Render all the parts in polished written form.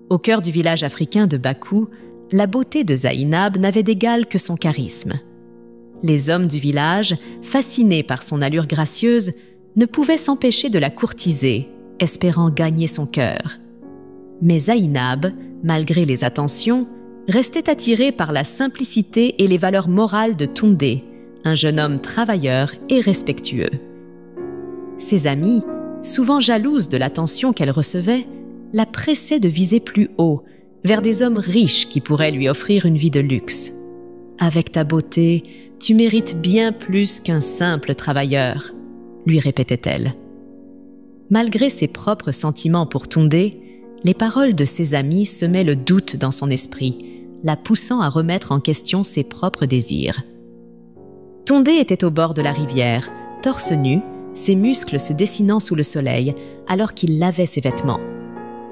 Au cœur du village africain de Bakou, la beauté de Zainab n'avait d'égal que son charisme. Les hommes du village, fascinés par son allure gracieuse, ne pouvaient s'empêcher de la courtiser, espérant gagner son cœur. Mais Zainab, malgré les attentions, restait attirée par la simplicité et les valeurs morales de Toundé, un jeune homme travailleur et respectueux. Ses amies, souvent jalouses de l'attention qu'elle recevait, la pressaient de viser plus haut, vers des hommes riches qui pourraient lui offrir une vie de luxe. « Avec ta beauté, tu mérites bien plus qu'un simple travailleur », lui répétait-elle. Malgré ses propres sentiments pour Toundé, les paroles de ses amis semaient le doute dans son esprit, la poussant à remettre en question ses propres désirs. Toundé était au bord de la rivière, torse nu, ses muscles se dessinant sous le soleil, alors qu'il lavait ses vêtements.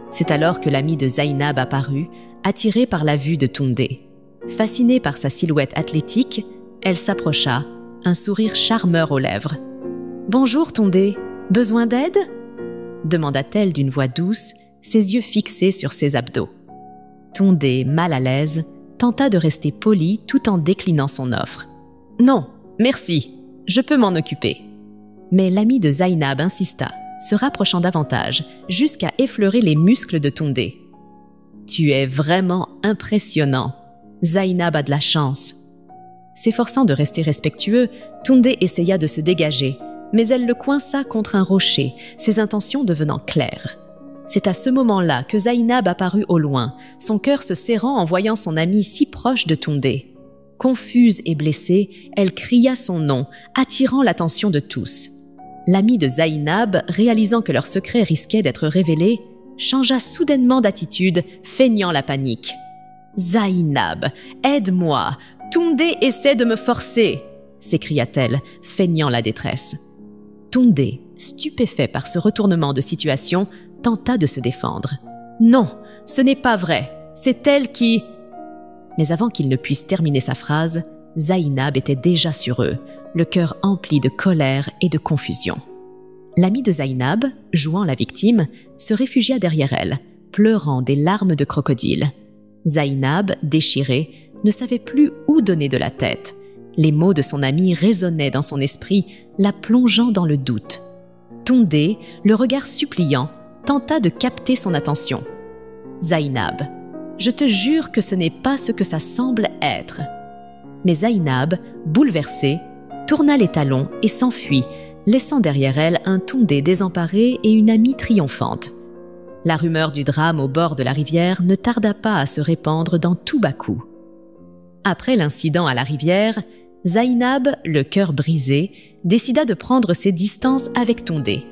C'est alors que l'ami de Zainab apparut, attirée par la vue de Toundé. Fascinée par sa silhouette athlétique, elle s'approcha, un sourire charmeur aux lèvres. « Bonjour Toundé, besoin d'aide ?» demanda-t-elle d'une voix douce, ses yeux fixés sur ses abdos. Toundé, mal à l'aise, tenta de rester poli tout en déclinant son offre. « Non, merci, je peux m'en occuper. » Mais l'ami de Zainab insista, se rapprochant davantage, jusqu'à effleurer les muscles de Toundé. « Tu es vraiment impressionnant. Zainab a de la chance. » S'efforçant de rester respectueux, Toundé essaya de se dégager, mais elle le coinça contre un rocher, ses intentions devenant claires. C'est à ce moment-là que Zainab apparut au loin, son cœur se serrant en voyant son amie si proche de Toundé. Confuse et blessée, elle cria son nom, attirant l'attention de tous. L'ami de Zainab, réalisant que leur secret risquait d'être révélé, changea soudainement d'attitude, feignant la panique. « Zainab, aide-moi! Toundé essaie de me forcer !» s'écria-t-elle, feignant la détresse. Toundé, stupéfait par ce retournement de situation, tenta de se défendre. « Non, ce n'est pas vrai, c'est elle qui… » Mais avant qu'il ne puisse terminer sa phrase, Zainab était déjà sur eux, le cœur empli de colère et de confusion. L'ami de Zainab, jouant la victime, se réfugia derrière elle, pleurant des larmes de crocodile. Zainab, déchirée, ne savait plus où donner de la tête. Les mots de son ami résonnaient dans son esprit, la plongeant dans le doute. Toundé, le regard suppliant, tenta de capter son attention. « Zainab, je te jure que ce n'est pas ce que ça semble être. » Mais Zainab, bouleversée, tourna les talons et s'enfuit, laissant derrière elle un Toundé désemparé et une amie triomphante. La rumeur du drame au bord de la rivière ne tarda pas à se répandre dans tout Bakou. Après l'incident à la rivière, Zainab, le cœur brisé, décida de prendre ses distances avec Toundé.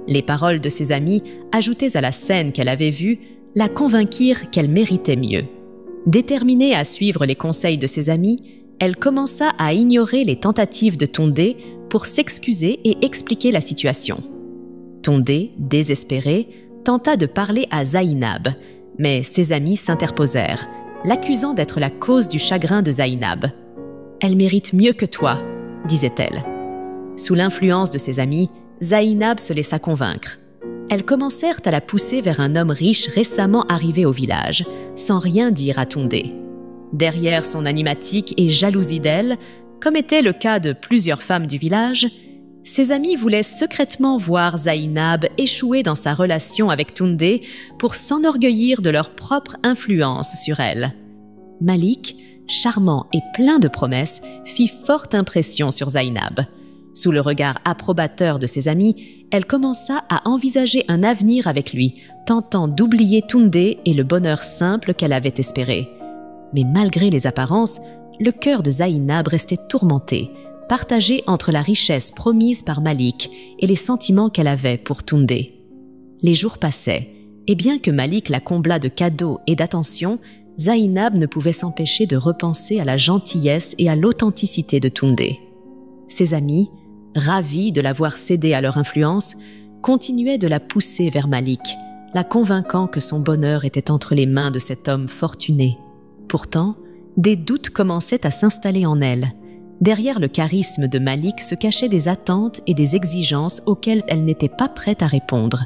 Les paroles de ses amis, ajoutées à la scène qu'elle avait vue, la convainquirent qu'elle méritait mieux. Déterminée à suivre les conseils de ses amis, elle commença à ignorer les tentatives de Toundé pour s'excuser et expliquer la situation. Toundé, désespéré, tenta de parler à Zainab, mais ses amis s'interposèrent, l'accusant d'être la cause du chagrin de Zainab. « Elle mérite mieux que toi », disait-elle. Sous l'influence de ses amis, Zainab se laissa convaincre. Elles commencèrent à la pousser vers un homme riche récemment arrivé au village, sans rien dire à Toundé. Derrière son animatique et jalousie d'elle, comme était le cas de plusieurs femmes du village, ses amis voulaient secrètement voir Zainab échouer dans sa relation avec Toundé pour s'enorgueillir de leur propre influence sur elle. Malik, charmant et plein de promesses, fit forte impression sur Zainab. Sous le regard approbateur de ses amis, elle commença à envisager un avenir avec lui, tentant d'oublier Toundé et le bonheur simple qu'elle avait espéré. Mais malgré les apparences, le cœur de Zainab restait tourmenté, partagé entre la richesse promise par Malik et les sentiments qu'elle avait pour Toundé. Les jours passaient, et bien que Malik la comblât de cadeaux et d'attentions, Zainab ne pouvait s'empêcher de repenser à la gentillesse et à l'authenticité de Toundé. Ses amis, ravis de la voir céder à leur influence, continuaient de la pousser vers Malik, la convainquant que son bonheur était entre les mains de cet homme fortuné. Pourtant, des doutes commençaient à s'installer en elle. Derrière le charisme de Malik se cachaient des attentes et des exigences auxquelles elle n'était pas prête à répondre.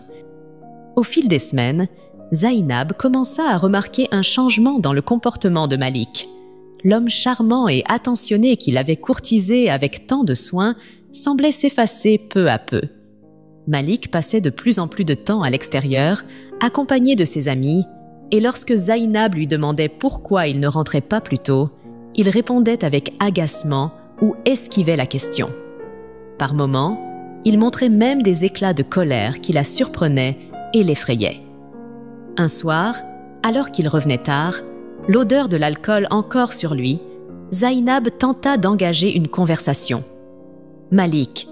Au fil des semaines, Zainab commença à remarquer un changement dans le comportement de Malik. L'homme charmant et attentionné qui l'avait courtisé avec tant de soin semblait s'effacer peu à peu. Malik passait de plus en plus de temps à l'extérieur, accompagné de ses amis, et lorsque Zainab lui demandait pourquoi il ne rentrait pas plus tôt, il répondait avec agacement ou esquivait la question. Par moments, il montrait même des éclats de colère qui la surprenaient et l'effrayaient. Un soir, alors qu'il revenait tard, l'odeur de l'alcool encore sur lui, Zainab tenta d'engager une conversation. « Malik,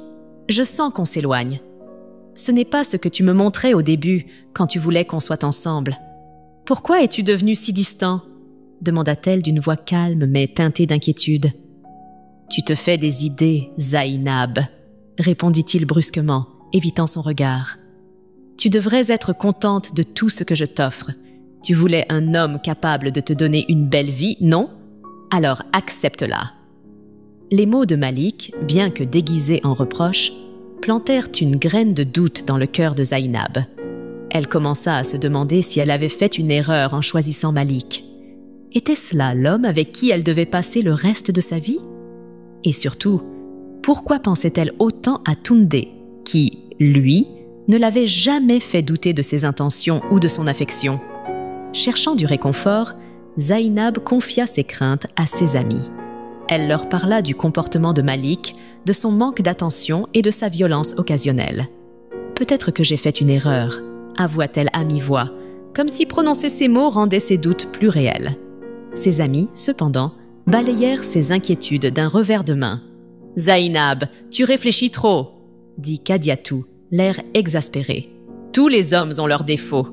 je sens qu'on s'éloigne. Ce n'est pas ce que tu me montrais au début quand tu voulais qu'on soit ensemble. Pourquoi es-tu devenu si distant ?» demanda-t-elle d'une voix calme mais teintée d'inquiétude. « Tu te fais des idées, Zainab, » répondit-il brusquement, évitant son regard. « Tu devrais être contente de tout ce que je t'offre. Tu voulais un homme capable de te donner une belle vie, non? Alors accepte-la. » Les mots de Malik, bien que déguisés en reproches, plantèrent une graine de doute dans le cœur de Zainab. Elle commença à se demander si elle avait fait une erreur en choisissant Malik. Était-ce là l'homme avec qui elle devait passer le reste de sa vie? Et surtout, pourquoi pensait-elle autant à Toundé, qui, lui, ne l'avait jamais fait douter de ses intentions ou de son affection? Cherchant du réconfort, Zainab confia ses craintes à ses amis. Elle leur parla du comportement de Malik, de son manque d'attention et de sa violence occasionnelle. « Peut-être que j'ai fait une erreur », avoua-t-elle à mi-voix, comme si prononcer ces mots rendait ses doutes plus réels. Ses amis, cependant, balayèrent ses inquiétudes d'un revers de main. « Zainab, tu réfléchis trop !» dit Kadiatou, l'air exaspéré. « Tous les hommes ont leurs défauts.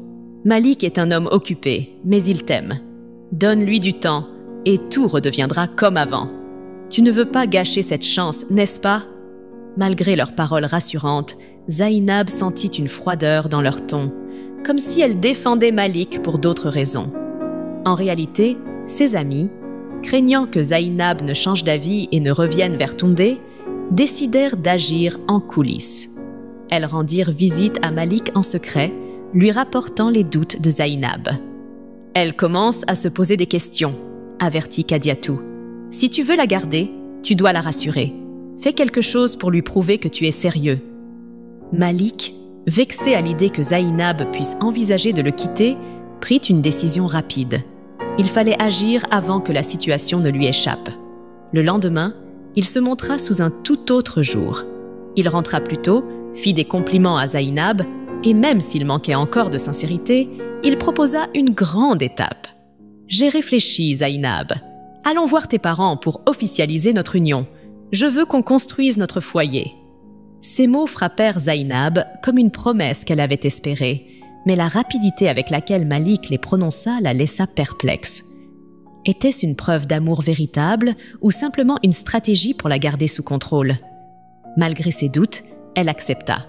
Malik est un homme occupé, mais il t'aime. Donne-lui du temps et tout redeviendra comme avant. Tu ne veux pas gâcher cette chance, n'est-ce pas ?» Malgré leurs paroles rassurantes, Zainab sentit une froideur dans leur ton, comme si elle défendait Malik pour d'autres raisons. En réalité, ses amis, craignant que Zainab ne change d'avis et ne revienne vers Toundé, décidèrent d'agir en coulisses. Elles rendirent visite à Malik en secret, lui rapportant les doutes de Zainab. « Elle commence à se poser des questions », avertit Kadiatou. « Si tu veux la garder, tu dois la rassurer. Fais quelque chose pour lui prouver que tu es sérieux. » Malik, vexé à l'idée que Zainab puisse envisager de le quitter, prit une décision rapide. Il fallait agir avant que la situation ne lui échappe. Le lendemain, il se montra sous un tout autre jour. Il rentra plus tôt, fit des compliments à Zainab, et même s'il manquait encore de sincérité, il proposa une grande étape. « J'ai réfléchi, Zainab. Allons voir tes parents pour officialiser notre union. Je veux qu'on construise notre foyer. » Ces mots frappèrent Zainab comme une promesse qu'elle avait espérée, mais la rapidité avec laquelle Malik les prononça la laissa perplexe. Était-ce une preuve d'amour véritable ou simplement une stratégie pour la garder sous contrôle? Malgré ses doutes, elle accepta.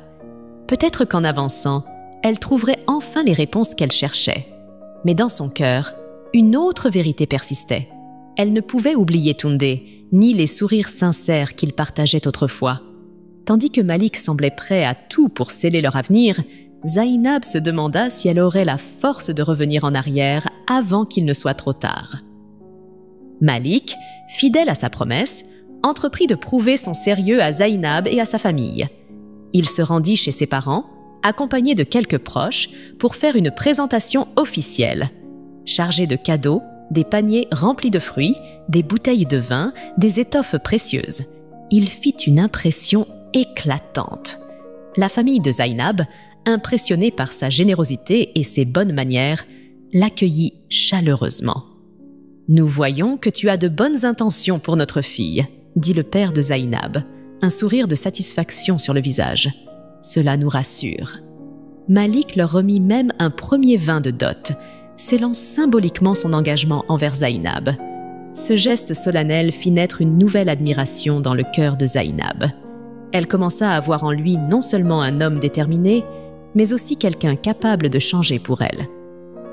Peut-être qu'en avançant, elle trouverait enfin les réponses qu'elle cherchait. Mais dans son cœur, une autre vérité persistait. Elle ne pouvait oublier Toundé, ni les sourires sincères qu'ils partageaient autrefois. Tandis que Malik semblait prêt à tout pour sceller leur avenir, Zainab se demanda si elle aurait la force de revenir en arrière avant qu'il ne soit trop tard. Malik, fidèle à sa promesse, entreprit de prouver son sérieux à Zainab et à sa famille. Il se rendit chez ses parents, accompagné de quelques proches, pour faire une présentation officielle. Chargé de cadeaux, des paniers remplis de fruits, des bouteilles de vin, des étoffes précieuses, il fit une impression éclatante. La famille de Zainab, impressionnée par sa générosité et ses bonnes manières, l'accueillit chaleureusement. « Nous voyons que tu as de bonnes intentions pour notre fille », dit le père de Zainab, un sourire de satisfaction sur le visage. « Cela nous rassure. » Malik leur remit même un premier vin de dot, scellant symboliquement son engagement envers Zainab. Ce geste solennel fit naître une nouvelle admiration dans le cœur de Zainab. Elle commença à voir en lui non seulement un homme déterminé, mais aussi quelqu'un capable de changer pour elle.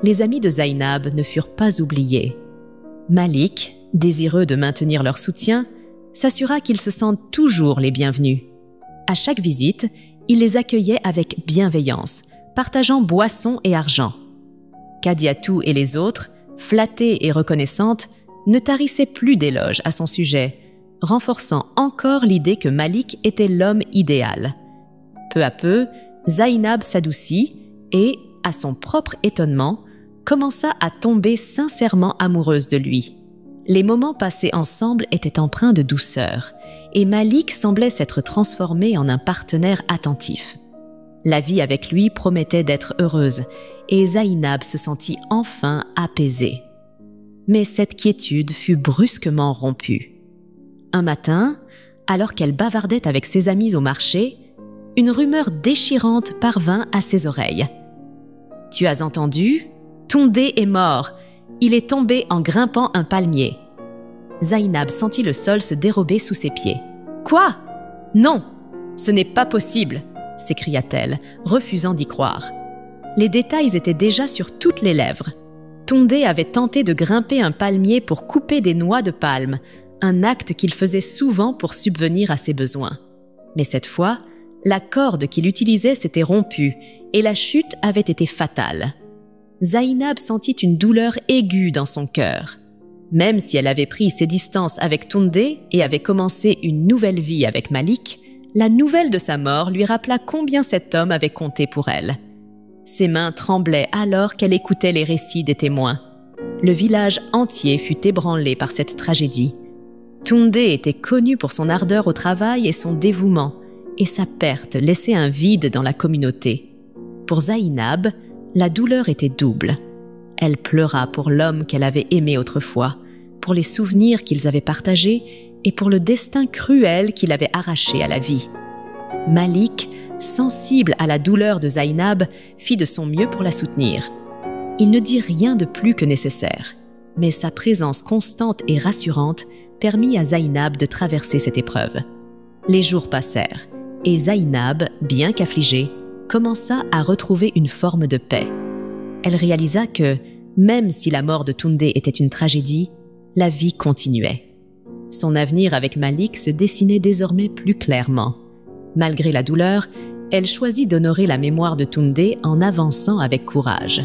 Les amis de Zainab ne furent pas oubliés. Malik, désireux de maintenir leur soutien, s'assura qu'ils se sentent toujours les bienvenus. À chaque visite, il les accueillait avec bienveillance, partageant boissons et argent. Kadiatou et les autres, flattées et reconnaissantes, ne tarissaient plus d'éloges à son sujet, renforçant encore l'idée que Malik était l'homme idéal. Peu à peu, Zainab s'adoucit et, à son propre étonnement, commença à tomber sincèrement amoureuse de lui. Les moments passés ensemble étaient empreints de douceur, et Malik semblait s'être transformé en un partenaire attentif. La vie avec lui promettait d'être heureuse, et Zainab se sentit enfin apaisée. Mais cette quiétude fut brusquement rompue. Un matin, alors qu'elle bavardait avec ses amis au marché, une rumeur déchirante parvint à ses oreilles. « Tu as entendu ? Toundé est mort. Il est tombé en grimpant un palmier. » Zainab sentit le sol se dérober sous ses pieds. « Quoi ? Non, ce n'est pas possible !» s'écria-t-elle, refusant d'y croire. Les détails étaient déjà sur toutes les lèvres. Toundé avait tenté de grimper un palmier pour couper des noix de palme, un acte qu'il faisait souvent pour subvenir à ses besoins. Mais cette fois, la corde qu'il utilisait s'était rompue et la chute avait été fatale. Zainab sentit une douleur aiguë dans son cœur. Même si elle avait pris ses distances avec Toundé et avait commencé une nouvelle vie avec Malik, la nouvelle de sa mort lui rappela combien cet homme avait compté pour elle. Ses mains tremblaient alors qu'elle écoutait les récits des témoins. Le village entier fut ébranlé par cette tragédie. Toundé était connu pour son ardeur au travail et son dévouement, et sa perte laissait un vide dans la communauté. Pour Zainab, la douleur était double. Elle pleura pour l'homme qu'elle avait aimé autrefois, pour les souvenirs qu'ils avaient partagés et pour le destin cruel qui l'avait arraché à la vie. Malik, sensible à la douleur de Zainab, fit de son mieux pour la soutenir. Il ne dit rien de plus que nécessaire, mais sa présence constante et rassurante permit à Zainab de traverser cette épreuve. Les jours passèrent, et Zainab, bien qu'affligée, commença à retrouver une forme de paix. Elle réalisa que, même si la mort de Toundé était une tragédie, la vie continuait. Son avenir avec Malik se dessinait désormais plus clairement. Malgré la douleur, elle choisit d'honorer la mémoire de Toundé en avançant avec courage.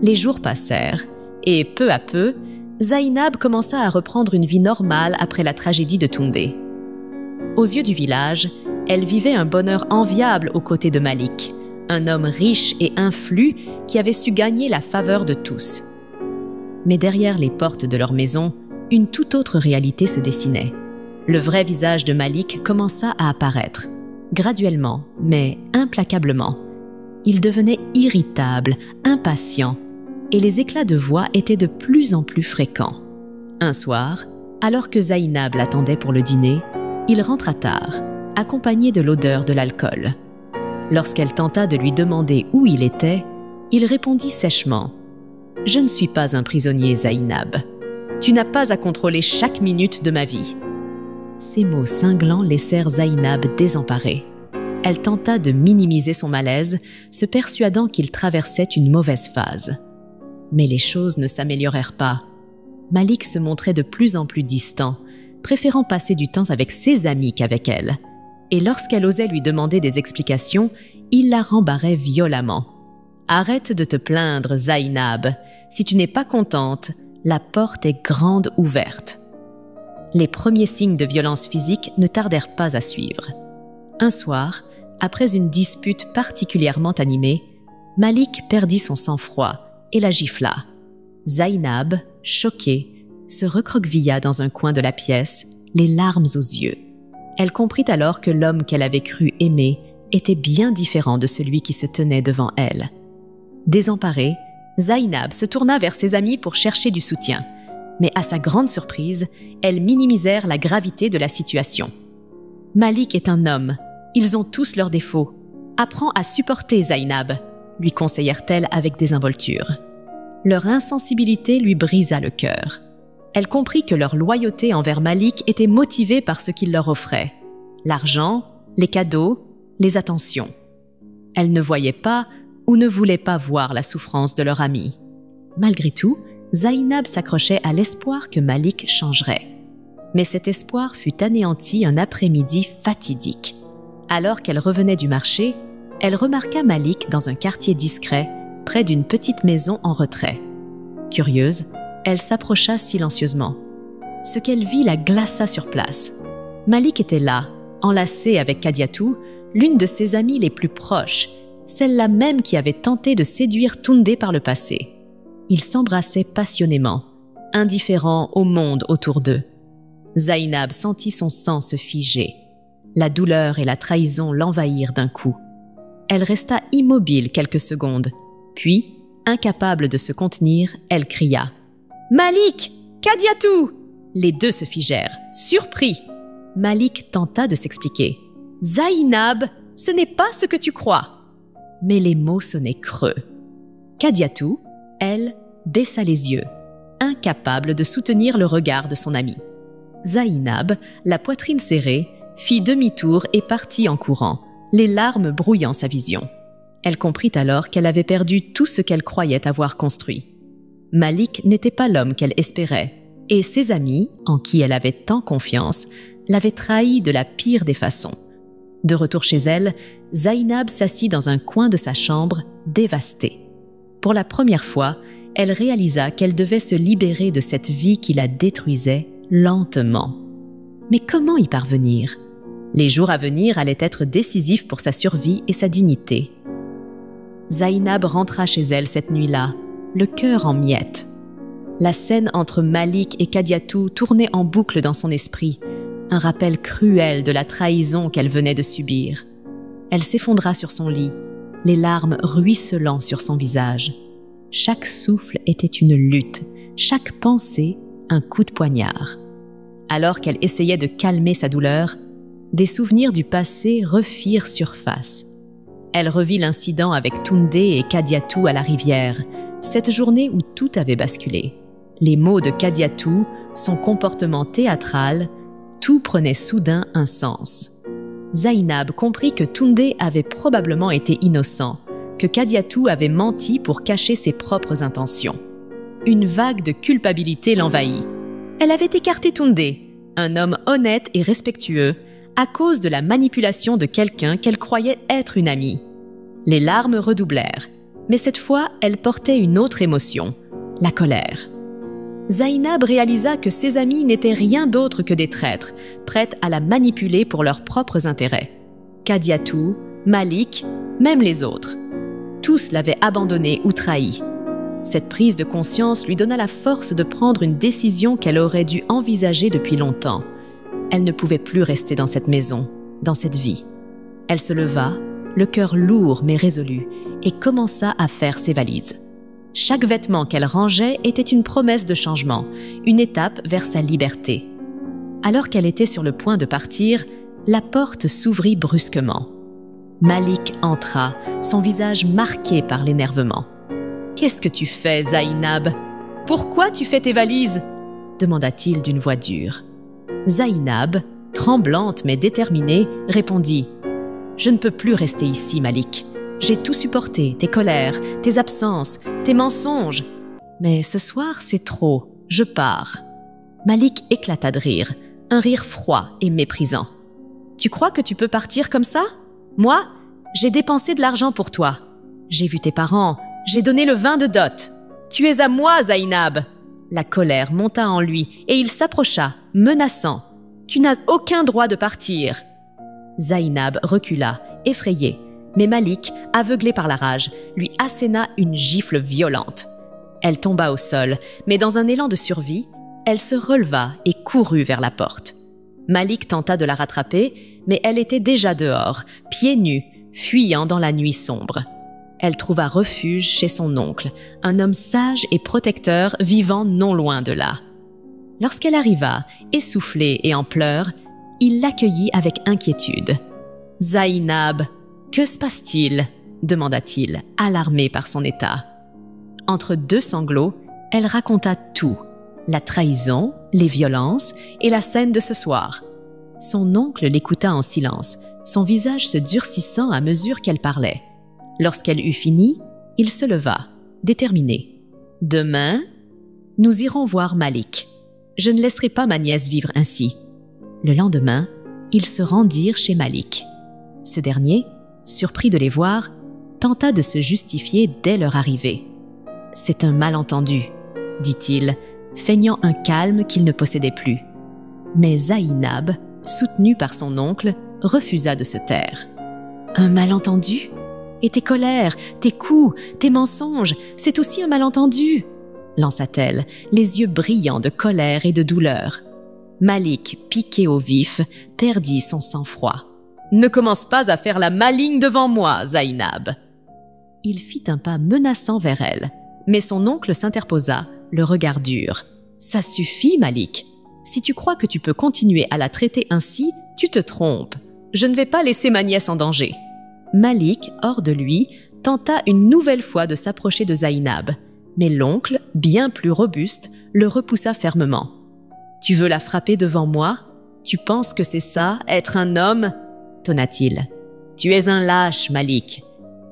Les jours passèrent, et peu à peu, Zainab commença à reprendre une vie normale après la tragédie de Toundé. Aux yeux du village, elle vivait un bonheur enviable aux côtés de Malik, un homme riche et influent qui avait su gagner la faveur de tous. Mais derrière les portes de leur maison, une toute autre réalité se dessinait. Le vrai visage de Malik commença à apparaître, graduellement, mais implacablement. Il devenait irritable, impatient, et les éclats de voix étaient de plus en plus fréquents. Un soir, alors que Zainab l'attendait pour le dîner, il rentra tard, accompagné de l'odeur de l'alcool. Lorsqu'elle tenta de lui demander où il était, il répondit sèchement « Je ne suis pas un prisonnier, Zainab. Tu n'as pas à contrôler chaque minute de ma vie. » Ces mots cinglants laissèrent Zainab désemparée. Elle tenta de minimiser son malaise, se persuadant qu'il traversait une mauvaise phase. Mais les choses ne s'améliorèrent pas. Malik se montrait de plus en plus distant, préférant passer du temps avec ses amis qu'avec elle. Et lorsqu'elle osait lui demander des explications, il la rembarrait violemment. « Arrête de te plaindre, Zainab. Si tu n'es pas contente, la porte est grande ouverte. » Les premiers signes de violence physique ne tardèrent pas à suivre. Un soir, après une dispute particulièrement animée, Malik perdit son sang-froid et la gifla. Zainab, choquée, se recroquevilla dans un coin de la pièce, les larmes aux yeux. Elle comprit alors que l'homme qu'elle avait cru aimer était bien différent de celui qui se tenait devant elle. Désemparée, Zainab se tourna vers ses amis pour chercher du soutien. Mais à sa grande surprise, elles minimisèrent la gravité de la situation. « Malik est un homme. Ils ont tous leurs défauts. Apprends à supporter Zainab », lui conseillèrent-elles avec désinvolture. Leur insensibilité lui brisa le cœur. Elle comprit que leur loyauté envers Malik était motivée par ce qu'il leur offrait. L'argent, les cadeaux, les attentions. Elle ne voyait pas ou ne voulait pas voir la souffrance de leur ami. Malgré tout, Zainab s'accrochait à l'espoir que Malik changerait. Mais cet espoir fut anéanti un après-midi fatidique. Alors qu'elle revenait du marché, elle remarqua Malik dans un quartier discret, près d'une petite maison en retrait. Curieuse, elle s'approcha silencieusement. Ce qu'elle vit la glaça sur place. Malik était là, enlacé avec Kadiatou, l'une de ses amies les plus proches, celle-là même qui avait tenté de séduire Toundé par le passé. Ils s'embrassaient passionnément, indifférents au monde autour d'eux. Zainab sentit son sang se figer. La douleur et la trahison l'envahirent d'un coup. Elle resta immobile quelques secondes, puis, incapable de se contenir, elle cria « Malik! Kadiatou !» Les deux se figèrent, surpris. Malik tenta de s'expliquer. « Zainab, ce n'est pas ce que tu crois !» Mais les mots sonnaient creux. Kadiatou, elle, baissa les yeux, incapable de soutenir le regard de son amie. Zainab, la poitrine serrée, fit demi-tour et partit en courant, les larmes brouillant sa vision. Elle comprit alors qu'elle avait perdu tout ce qu'elle croyait avoir construit. Malik n'était pas l'homme qu'elle espérait, et ses amis, en qui elle avait tant confiance, l'avaient trahie de la pire des façons. De retour chez elle, Zainab s'assit dans un coin de sa chambre, dévastée. Pour la première fois, elle réalisa qu'elle devait se libérer de cette vie qui la détruisait lentement. Mais comment y parvenir ? Les jours à venir allaient être décisifs pour sa survie et sa dignité. Zainab rentra chez elle cette nuit-là, le cœur en miettes. La scène entre Malik et Kadiatou tournait en boucle dans son esprit, un rappel cruel de la trahison qu'elle venait de subir. Elle s'effondra sur son lit, les larmes ruisselant sur son visage. Chaque souffle était une lutte, chaque pensée un coup de poignard. Alors qu'elle essayait de calmer sa douleur, des souvenirs du passé refirent surface. Elle revit l'incident avec Toundé et Kadiatou à la rivière, cette journée où tout avait basculé. Les mots de Kadiatou, son comportement théâtral, tout prenait soudain un sens. Zainab comprit que Toundé avait probablement été innocent, que Kadiatou avait menti pour cacher ses propres intentions. Une vague de culpabilité l'envahit. Elle avait écarté Toundé, un homme honnête et respectueux, à cause de la manipulation de quelqu'un qu'elle croyait être une amie. Les larmes redoublèrent, mais cette fois, elle portait une autre émotion, la colère. Zainab réalisa que ses amis n'étaient rien d'autre que des traîtres, prêtes à la manipuler pour leurs propres intérêts. Kadiatou, Malik, même les autres. Tous l'avaient abandonnée ou trahie. Cette prise de conscience lui donna la force de prendre une décision qu'elle aurait dû envisager depuis longtemps. Elle ne pouvait plus rester dans cette maison, dans cette vie. Elle se leva, le cœur lourd mais résolu, et commença à faire ses valises. Chaque vêtement qu'elle rangeait était une promesse de changement, une étape vers sa liberté. Alors qu'elle était sur le point de partir, la porte s'ouvrit brusquement. Malik entra, son visage marqué par l'énervement. « Qu'est-ce que tu fais, Zainab ? Pourquoi tu fais tes valises ?» demanda-t-il d'une voix dure. Zainab, tremblante mais déterminée, répondit « Je ne peux plus rester ici, Malik. J'ai tout supporté, tes colères, tes absences, tes mensonges. Mais ce soir, c'est trop. Je pars. » Malik éclata de rire, un rire froid et méprisant. « Tu crois que tu peux partir comme ça ? Moi, j'ai dépensé de l'argent pour toi. J'ai vu tes parents, j'ai donné le vin de dot. Tu es à moi, Zainab !» La colère monta en lui et il s'approcha, menaçant. « Tu n'as aucun droit de partir. » Zainab recula, effrayée, mais Malik, aveuglé par la rage, lui asséna une gifle violente. Elle tomba au sol, mais dans un élan de survie, elle se releva et courut vers la porte. Malik tenta de la rattraper, mais elle était déjà dehors, pieds nus, fuyant dans la nuit sombre. Elle trouva refuge chez son oncle, un homme sage et protecteur vivant non loin de là. Lorsqu'elle arriva, essoufflée et en pleurs, il l'accueillit avec inquiétude. « Zainab, que se passe-t-il » demanda-t-il, alarmé par son état. Entre deux sanglots, elle raconta tout, la trahison, les violences et la scène de ce soir. Son oncle l'écouta en silence, son visage se durcissant à mesure qu'elle parlait. Lorsqu'elle eut fini, il se leva, déterminé. « Demain, nous irons voir Malik. Je ne laisserai pas ma nièce vivre ainsi. » Le lendemain, ils se rendirent chez Malik. Ce dernier, surpris de les voir, tenta de se justifier dès leur arrivée. « C'est un malentendu », dit-il, feignant un calme qu'il ne possédait plus. Mais Zainab, soutenue par son oncle, refusa de se taire. « Un malentendu ? Et tes colères, tes coups, tes mensonges, c'est aussi un malentendu !» lança-t-elle, les yeux brillants de colère et de douleur. Malik, piqué au vif, perdit son sang-froid. « Ne commence pas à faire la maligne devant moi, Zainab !» Il fit un pas menaçant vers elle, mais son oncle s'interposa, le regard dur. « Ça suffit, Malik. Si tu crois que tu peux continuer à la traiter ainsi, tu te trompes. Je ne vais pas laisser ma nièce en danger. » Malik, hors de lui, tenta une nouvelle fois de s'approcher de Zainab, mais l'oncle, bien plus robuste, le repoussa fermement. « Tu veux la frapper devant moi ? Tu penses que c'est ça, être un homme ?» tonna-t-il. « Tu es un lâche, Malik.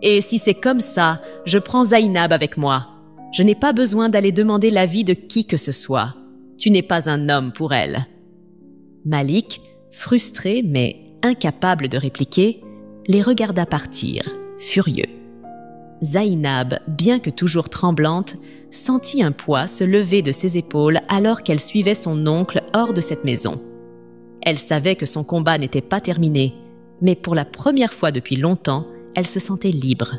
Et si c'est comme ça, je prends Zainab avec moi. Je n'ai pas besoin d'aller demander l'avis de qui que ce soit. Tu n'es pas un homme pour elle. » Malik, frustré mais incapable de répliquer, les regarda partir, furieux. Zainab, bien que toujours tremblante, sentit un poids se lever de ses épaules alors qu'elle suivait son oncle hors de cette maison. Elle savait que son combat n'était pas terminé, mais pour la première fois depuis longtemps, elle se sentait libre.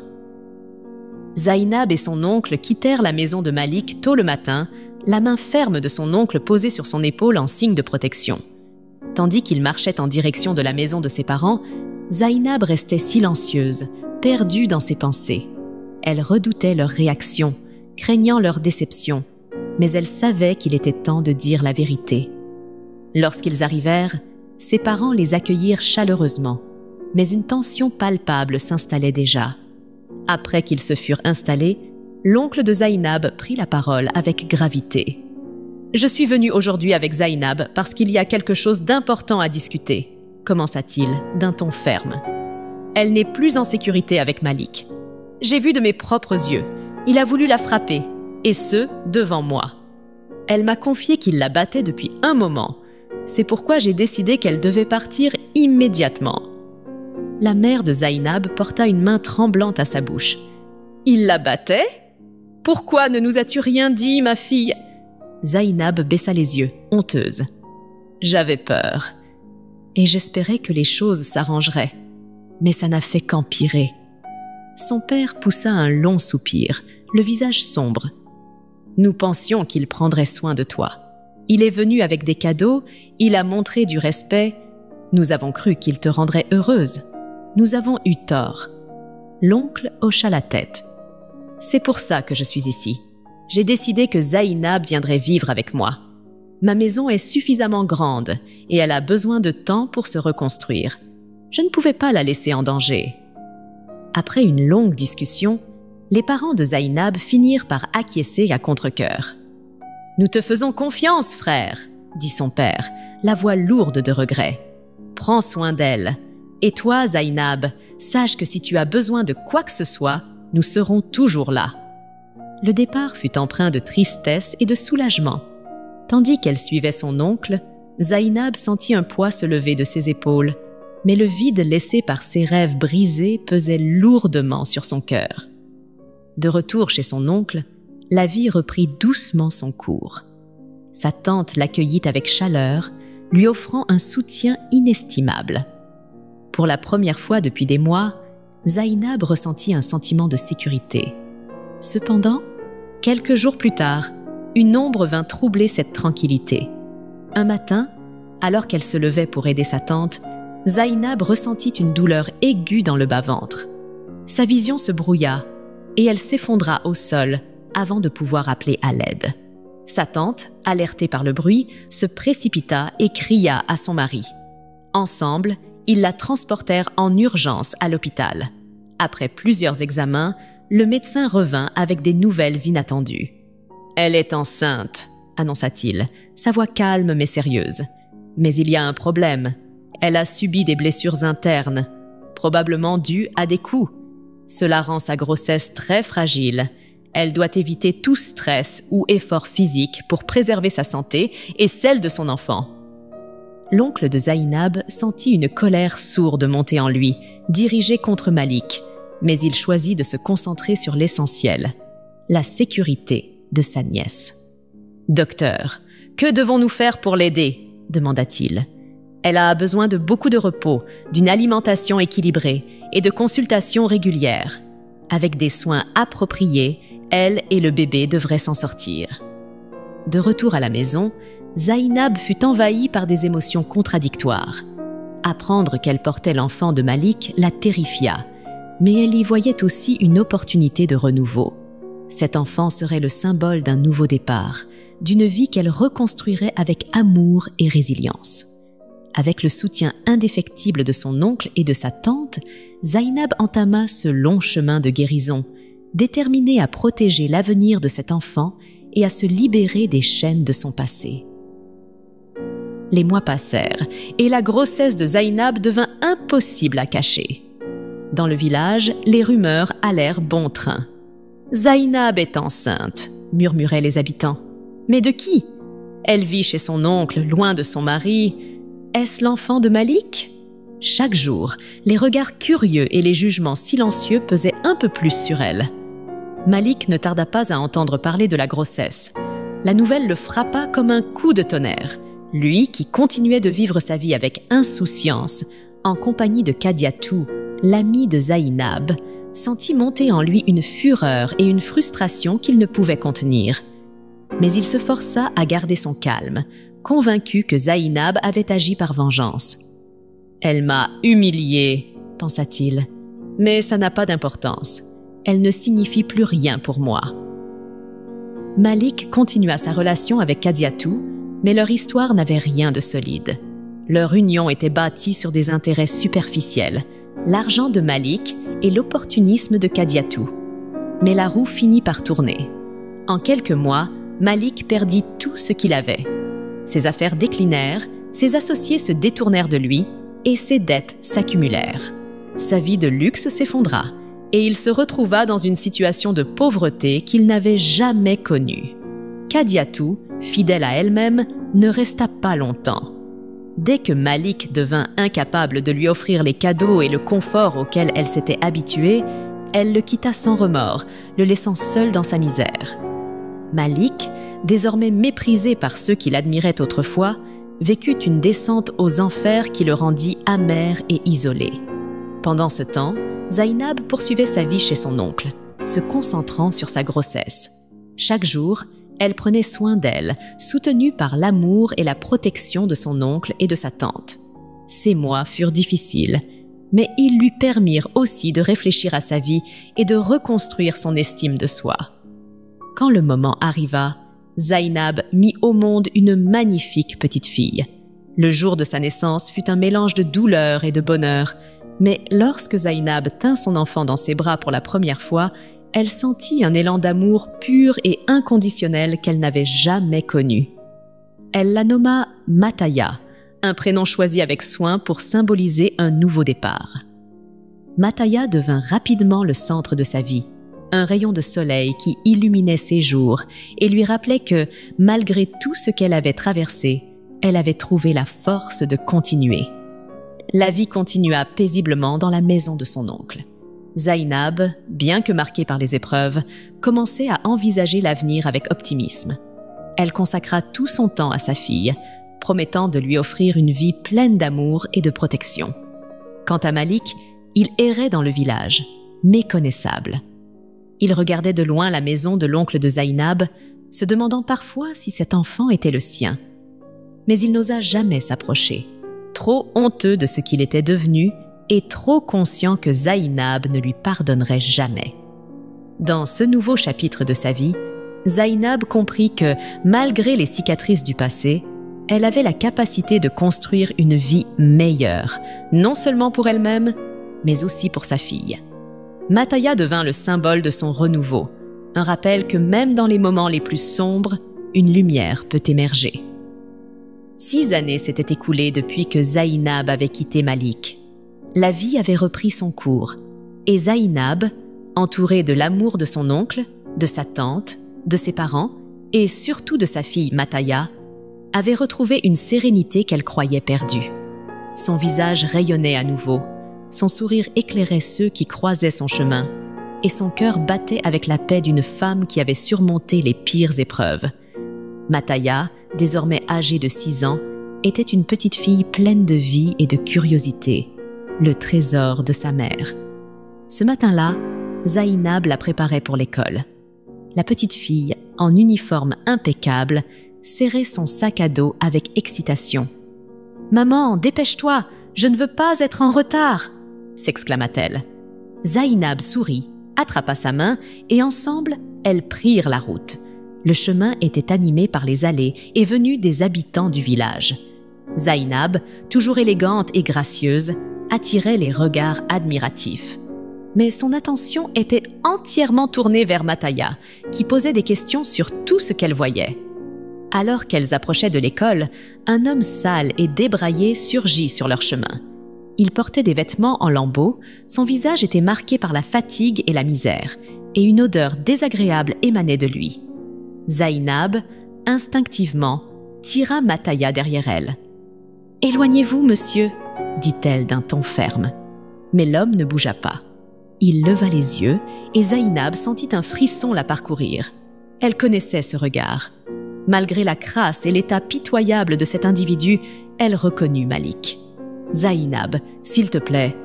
Zainab et son oncle quittèrent la maison de Malik tôt le matin, la main ferme de son oncle posée sur son épaule en signe de protection. Tandis qu'il marchait en direction de la maison de ses parents, Zainab restait silencieuse, perdue dans ses pensées. Elle redoutait leur réaction, craignant leur déception, mais elle savait qu'il était temps de dire la vérité. Lorsqu'ils arrivèrent, ses parents les accueillirent chaleureusement, mais une tension palpable s'installait déjà. Après qu'ils se furent installés, l'oncle de Zainab prit la parole avec gravité. « Je suis venu aujourd'hui avec Zainab parce qu'il y a quelque chose d'important à discuter. » commença-t-il d'un ton ferme. « Elle n'est plus en sécurité avec Malik. J'ai vu de mes propres yeux. Il a voulu la frapper, et ce, devant moi. Elle m'a confié qu'il la battait depuis un moment. C'est pourquoi j'ai décidé qu'elle devait partir immédiatement. » La mère de Zainab porta une main tremblante à sa bouche. « Il la battait ? Pourquoi ne nous as-tu rien dit, ma fille ?» Zainab baissa les yeux, honteuse. « J'avais peur. Et j'espérais que les choses s'arrangeraient. Mais ça n'a fait qu'empirer. » Son père poussa un long soupir, le visage sombre. « Nous pensions qu'il prendrait soin de toi. Il est venu avec des cadeaux, il a montré du respect. Nous avons cru qu'il te rendrait heureuse. Nous avons eu tort. » L'oncle hocha la tête. « C'est pour ça que je suis ici. J'ai décidé que Zainab viendrait vivre avec moi. Ma maison est suffisamment grande et elle a besoin de temps pour se reconstruire. Je ne pouvais pas la laisser en danger. » Après une longue discussion, les parents de Zainab finirent par acquiescer à contre-cœur. « Nous te faisons confiance, frère, » dit son père, la voix lourde de regret. « Prends soin d'elle. Et toi, Zainab, sache que si tu as besoin de quoi que ce soit, nous serons toujours là. » Le départ fut empreint de tristesse et de soulagement. Tandis qu'elle suivait son oncle, Zainab sentit un poids se lever de ses épaules, mais le vide laissé par ses rêves brisés pesait lourdement sur son cœur. De retour chez son oncle, la vie reprit doucement son cours. Sa tante l'accueillit avec chaleur, lui offrant un soutien inestimable. Pour la première fois depuis des mois, Zainab ressentit un sentiment de sécurité. Cependant, quelques jours plus tard, une ombre vint troubler cette tranquillité. Un matin, alors qu'elle se levait pour aider sa tante, Zainab ressentit une douleur aiguë dans le bas-ventre. Sa vision se brouilla et elle s'effondra au sol avant de pouvoir appeler à l'aide. Sa tante, alertée par le bruit, se précipita et cria à son mari. Ensemble, ils la transportèrent en urgence à l'hôpital. Après plusieurs examens, le médecin revint avec des nouvelles inattendues. « Elle est enceinte », annonça-t-il, sa voix calme mais sérieuse. « Mais il y a un problème. Elle a subi des blessures internes, probablement dues à des coups. Cela rend sa grossesse très fragile. Elle doit éviter tout stress ou effort physique pour préserver sa santé et celle de son enfant. » L'oncle de Zainab sentit une colère sourde monter en lui, dirigée contre Malik, mais il choisit de se concentrer sur l'essentiel, la sécurité de sa nièce. « Docteur, que devons-nous faire pour l'aider ?» demanda-t-il. « Elle a besoin de beaucoup de repos, d'une alimentation équilibrée et de consultations régulières. Avec des soins appropriés, elle et le bébé devraient s'en sortir. » De retour à la maison, Zainab fut envahie par des émotions contradictoires. Apprendre qu'elle portait l'enfant de Malik la terrifia, mais elle y voyait aussi une opportunité de renouveau. Cet enfant serait le symbole d'un nouveau départ, d'une vie qu'elle reconstruirait avec amour et résilience. Avec le soutien indéfectible de son oncle et de sa tante, Zainab entama ce long chemin de guérison, déterminée à protéger l'avenir de cet enfant et à se libérer des chaînes de son passé. Les mois passèrent et la grossesse de Zainab devint impossible à cacher. Dans le village, les rumeurs allèrent bon train. « Zainab est enceinte », murmuraient les habitants. « Mais de qui ? Elle vit chez son oncle, loin de son mari. Est-ce l'enfant de Malik ?» Chaque jour, les regards curieux et les jugements silencieux pesaient un peu plus sur elle. Malik ne tarda pas à entendre parler de la grossesse. La nouvelle le frappa comme un coup de tonnerre. Lui, qui continuait de vivre sa vie avec insouciance, en compagnie de Kadiatou, l'amie de Zainab, sentit monter en lui une fureur et une frustration qu'il ne pouvait contenir. Mais il se força à garder son calme, convaincu que Zainab avait agi par vengeance. « Elle m'a humilié, pensa-t-il, mais ça n'a pas d'importance. Elle ne signifie plus rien pour moi. » Malik continua sa relation avec Kadiatou, mais leur histoire n'avait rien de solide. Leur union était bâtie sur des intérêts superficiels, l'argent de Malik et l'opportunisme de Kadiatou. Mais la roue finit par tourner. En quelques mois, Malik perdit tout ce qu'il avait. Ses affaires déclinèrent, ses associés se détournèrent de lui et ses dettes s'accumulèrent. Sa vie de luxe s'effondra et il se retrouva dans une situation de pauvreté qu'il n'avait jamais connue. Kadiatou, fidèle à elle-même, ne resta pas longtemps. Dès que Malik devint incapable de lui offrir les cadeaux et le confort auxquels elle s'était habituée, elle le quitta sans remords, le laissant seul dans sa misère. Malik, désormais méprisé par ceux qui l'admiraient autrefois, vécut une descente aux enfers qui le rendit amer et isolé. Pendant ce temps, Zainab poursuivait sa vie chez son oncle, se concentrant sur sa grossesse. Chaque jour, elle prenait soin d'elle, soutenue par l'amour et la protection de son oncle et de sa tante. Ces mois furent difficiles, mais ils lui permirent aussi de réfléchir à sa vie et de reconstruire son estime de soi. Quand le moment arriva, Zainab mit au monde une magnifique petite fille. Le jour de sa naissance fut un mélange de douleur et de bonheur, mais lorsque Zainab tint son enfant dans ses bras pour la première fois, elle sentit un élan d'amour pur et inconditionnel qu'elle n'avait jamais connu. Elle la nomma Mataya, un prénom choisi avec soin pour symboliser un nouveau départ. Mataya devint rapidement le centre de sa vie, un rayon de soleil qui illuminait ses jours et lui rappelait que, malgré tout ce qu'elle avait traversé, elle avait trouvé la force de continuer. La vie continua paisiblement dans la maison de son oncle. Zainab, bien que marquée par les épreuves, commençait à envisager l'avenir avec optimisme. Elle consacra tout son temps à sa fille, promettant de lui offrir une vie pleine d'amour et de protection. Quant à Malik, il errait dans le village, méconnaissable. Il regardait de loin la maison de l'oncle de Zainab, se demandant parfois si cet enfant était le sien. Mais il n'osa jamais s'approcher, trop honteux de ce qu'il était devenu et trop conscient que Zainab ne lui pardonnerait jamais. Dans ce nouveau chapitre de sa vie, Zainab comprit que, malgré les cicatrices du passé, elle avait la capacité de construire une vie meilleure, non seulement pour elle-même, mais aussi pour sa fille. Mataya devint le symbole de son renouveau, un rappel que même dans les moments les plus sombres, une lumière peut émerger. 6 années s'étaient écoulées depuis que Zainab avait quitté Malik. La vie avait repris son cours, et Zainab, entourée de l'amour de son oncle, de sa tante, de ses parents et surtout de sa fille Mataya, avait retrouvé une sérénité qu'elle croyait perdue. Son visage rayonnait à nouveau, Son sourire éclairait ceux qui croisaient son chemin, et son cœur battait avec la paix d'une femme qui avait surmonté les pires épreuves. Mataya, désormais âgée de 6 ans, était une petite fille pleine de vie et de curiosité, le trésor de sa mère. Ce matin-là, Zainab la préparait pour l'école. La petite fille, en uniforme impeccable, serrait son sac à dos avec excitation. « Maman, dépêche-toi, je ne veux pas être en retard !» s'exclama-t-elle. Zainab sourit, attrapa sa main et ensemble, elles prirent la route. Le chemin était animé par les allées et venues des habitants du village. Zainab, toujours élégante et gracieuse, attirait les regards admiratifs. Mais son attention était entièrement tournée vers Mataya, qui posait des questions sur tout ce qu'elle voyait. Alors qu'elles approchaient de l'école, un homme sale et débraillé surgit sur leur chemin. Il portait des vêtements en lambeaux, son visage était marqué par la fatigue et la misère, et une odeur désagréable émanait de lui. Zainab, instinctivement, tira Mataya derrière elle. « Éloignez-vous, monsieur !» dit-elle d'un ton ferme. Mais l'homme ne bougea pas. Il leva les yeux et Zainab sentit un frisson la parcourir. Elle connaissait ce regard. Malgré la crasse et l'état pitoyable de cet individu, elle reconnut Malik. « Zainab, s'il te plaît,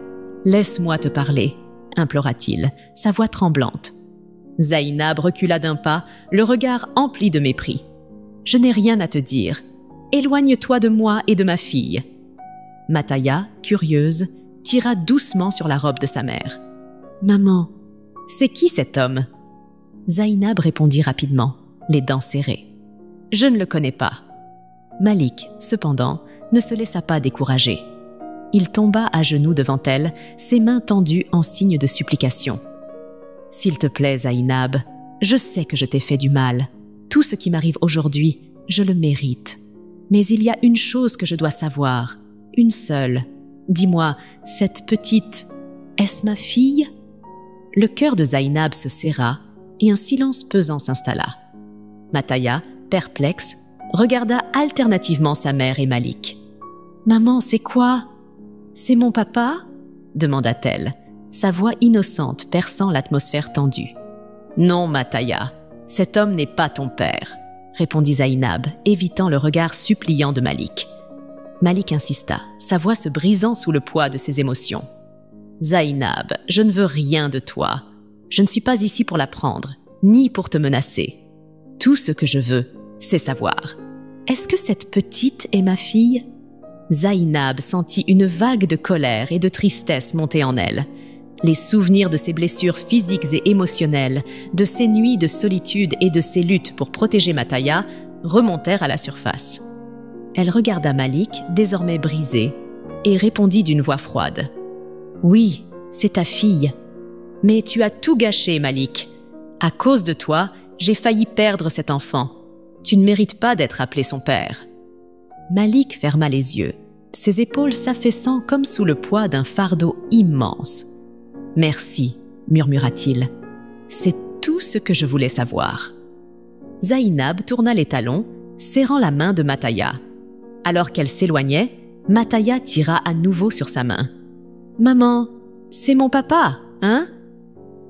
laisse-moi te parler » implora-t-il, sa voix tremblante. Zainab recula d'un pas, le regard empli de mépris. « Je n'ai rien à te dire. Éloigne-toi de moi et de ma fille. » Mataya, curieuse, tira doucement sur la robe de sa mère. « Maman, c'est qui cet homme ?» Zainab répondit rapidement, les dents serrées. « Je ne le connais pas. » Malik, cependant, ne se laissa pas décourager. Il tomba à genoux devant elle, ses mains tendues en signe de supplication. « S'il te plaît, Zainab, je sais que je t'ai fait du mal. Tout ce qui m'arrive aujourd'hui, je le mérite. Mais il y a une chose que je dois savoir, une seule. Dis-moi, cette petite, est-ce ma fille ?» Le cœur de Zainab se serra et un silence pesant s'installa. Mataya, perplexe, regarda alternativement sa mère et Malik. « Maman, c'est quoi ? C'est mon papa ?» demanda-t-elle, sa voix innocente perçant l'atmosphère tendue. « Non, Mataya, cet homme n'est pas ton père », répondit Zainab, évitant le regard suppliant de Malik. Malik insista, sa voix se brisant sous le poids de ses émotions. « Zainab, je ne veux rien de toi. Je ne suis pas ici pour l'apprendre, ni pour te menacer. Tout ce que je veux, c'est savoir. Est-ce que cette petite est ma fille ?» Zainab sentit une vague de colère et de tristesse monter en elle. Les souvenirs de ses blessures physiques et émotionnelles, de ses nuits de solitude et de ses luttes pour protéger Mataya remontèrent à la surface. Elle regarda Malik, désormais brisé, et répondit d'une voix froide. « Oui, c'est ta fille. Mais tu as tout gâché, Malik. À cause de toi, j'ai failli perdre cet enfant. Tu ne mérites pas d'être appelé son père. » Malik ferma les yeux, ses épaules s'affaissant comme sous le poids d'un fardeau immense. « Merci, » murmura-t-il. « C'est tout ce que je voulais savoir. » Zainab tourna les talons, serrant la main de Mataya. Alors qu'elle s'éloignait, Mataya tira à nouveau sur sa main. « Maman, c'est mon papa, hein ?»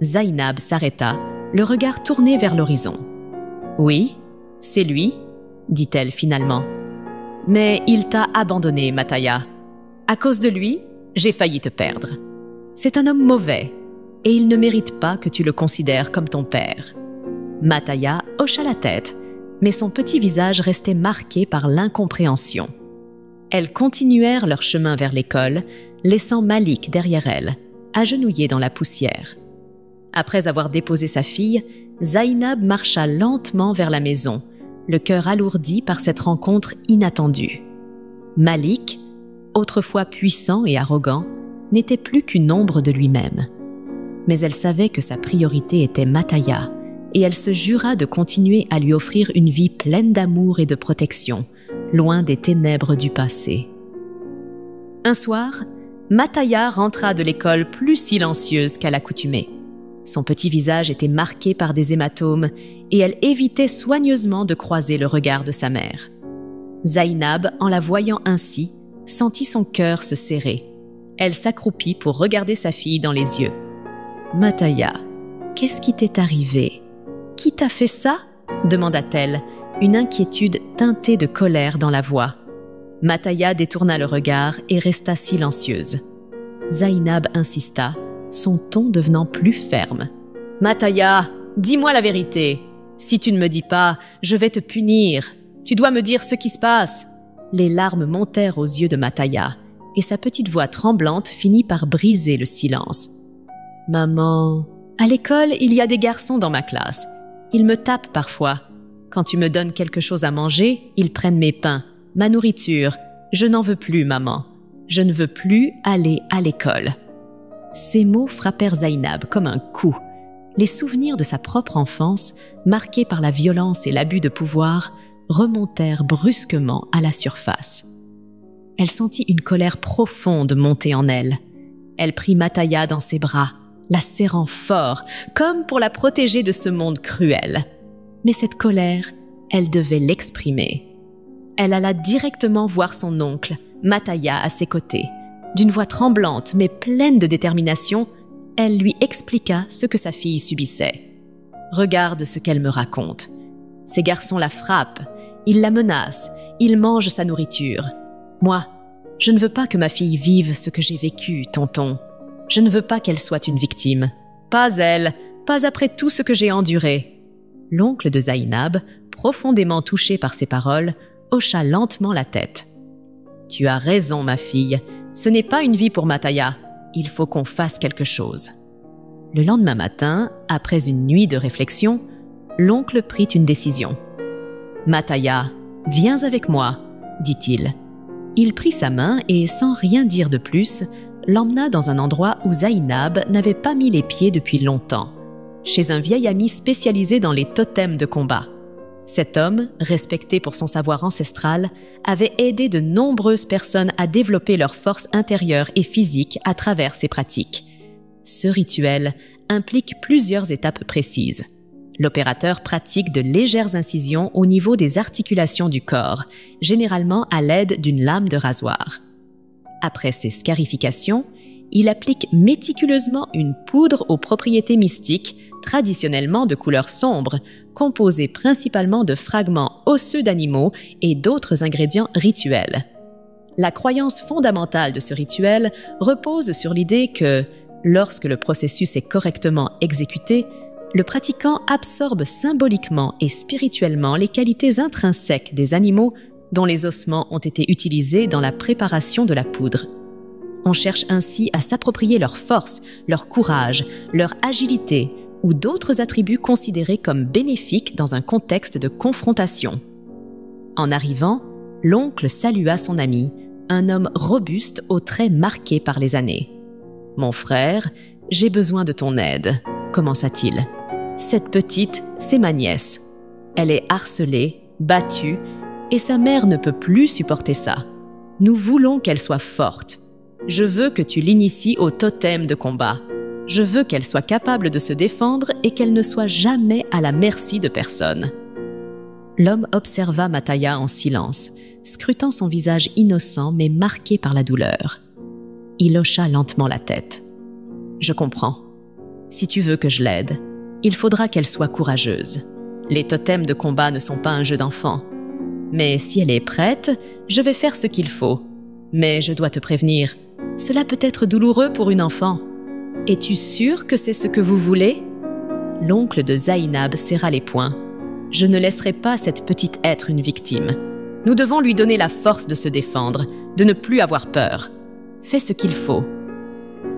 Zainab s'arrêta, le regard tourné vers l'horizon. « Oui, c'est lui, » dit-elle finalement. « Mais il t'a abandonné, Mataya. À cause de lui, j'ai failli te perdre. C'est un homme mauvais, et il ne mérite pas que tu le considères comme ton père. » Mataya hocha la tête, mais son petit visage restait marqué par l'incompréhension. Elles continuèrent leur chemin vers l'école, laissant Malik derrière elles, agenouillé dans la poussière. Après avoir déposé sa fille, Zainab marcha lentement vers la maison, le cœur alourdi par cette rencontre inattendue. Malik, autrefois puissant et arrogant, n'était plus qu'une ombre de lui-même. Mais elle savait que sa priorité était Mataya, et elle se jura de continuer à lui offrir une vie pleine d'amour et de protection, loin des ténèbres du passé. Un soir, Mataya rentra de l'école plus silencieuse qu'à l'accoutumée. Son petit visage était marqué par des hématomes et elle évitait soigneusement de croiser le regard de sa mère. Zainab, en la voyant ainsi, sentit son cœur se serrer. Elle s'accroupit pour regarder sa fille dans les yeux. « Mataya, qu'est-ce qui t'est arrivé? Qui t'a fait ça ?» demanda-t-elle, une inquiétude teintée de colère dans la voix. Mataya détourna le regard et resta silencieuse. Zainab insista, son ton devenant plus ferme. « Mataya, dis-moi la vérité. Si tu ne me dis pas, je vais te punir. Tu dois me dire ce qui se passe. » Les larmes montèrent aux yeux de Mataya, et sa petite voix tremblante finit par briser le silence. « Maman, à l'école, il y a des garçons dans ma classe. Ils me tapent parfois. Quand tu me donnes quelque chose à manger, ils prennent mes pains, ma nourriture. Je n'en veux plus, maman. Je ne veux plus aller à l'école. » Ces mots frappèrent Zainab comme un coup. Les souvenirs de sa propre enfance, marqués par la violence et l'abus de pouvoir, remontèrent brusquement à la surface. Elle sentit une colère profonde monter en elle. Elle prit Mataya dans ses bras, la serrant fort, comme pour la protéger de ce monde cruel. Mais cette colère, elle devait l'exprimer. Elle alla directement voir son oncle, Mataya, à ses côtés. D'une voix tremblante mais pleine de détermination, elle lui expliqua ce que sa fille subissait. « Regarde ce qu'elle me raconte. Ces garçons la frappent, ils la menacent, ils mangent sa nourriture. Moi, je ne veux pas que ma fille vive ce que j'ai vécu, tonton. Je ne veux pas qu'elle soit une victime. Pas elle, pas après tout ce que j'ai enduré. » L'oncle de Zainab, profondément touché par ces paroles, hocha lentement la tête. « Tu as raison, ma fille. Ce n'est pas une vie pour Mataya. Il faut qu'on fasse quelque chose. » Le lendemain matin, après une nuit de réflexion, l'oncle prit une décision. « Mataya, viens avec moi, » dit-il. Il prit sa main et, sans rien dire de plus, l'emmena dans un endroit où Zainab n'avait pas mis les pieds depuis longtemps, chez un vieil ami spécialisé dans les totems de combat. Cet homme, respecté pour son savoir ancestral, avait aidé de nombreuses personnes à développer leur force intérieure et physique à travers ces pratiques. Ce rituel implique plusieurs étapes précises. L'opérateur pratique de légères incisions au niveau des articulations du corps, généralement à l'aide d'une lame de rasoir. Après ces scarifications, il applique méticuleusement une poudre aux propriétés mystiques, traditionnellement de couleur sombre, composée principalement de fragments osseux d'animaux et d'autres ingrédients rituels. La croyance fondamentale de ce rituel repose sur l'idée que, lorsque le processus est correctement exécuté, le pratiquant absorbe symboliquement et spirituellement les qualités intrinsèques des animaux dont les ossements ont été utilisés dans la préparation de la poudre. On cherche ainsi à s'approprier leur force, leur courage, leur agilité ou d'autres attributs considérés comme bénéfiques dans un contexte de confrontation. En arrivant, l'oncle salua son ami, un homme robuste aux traits marqués par les années. « Mon frère, j'ai besoin de ton aide, » commença-t-il. « Cette petite, c'est ma nièce. Elle est harcelée, battue, et sa mère ne peut plus supporter ça. Nous voulons qu'elle soit forte. Je veux que tu l'inities au totem de combat. Je veux qu'elle soit capable de se défendre et qu'elle ne soit jamais à la merci de personne. » L'homme observa Mataya en silence, scrutant son visage innocent mais marqué par la douleur. Il hocha lentement la tête. « Je comprends. Si tu veux que je l'aide, il faudra qu'elle soit courageuse. Les totems de combat ne sont pas un jeu d'enfant. Mais si elle est prête, je vais faire ce qu'il faut. Mais je dois te prévenir, cela peut être douloureux pour une enfant. Es-tu sûr que c'est ce que vous voulez ?» L'oncle de Zainab serra les poings. « Je ne laisserai pas cette petite être une victime. Nous devons lui donner la force de se défendre, de ne plus avoir peur. Fais ce qu'il faut. »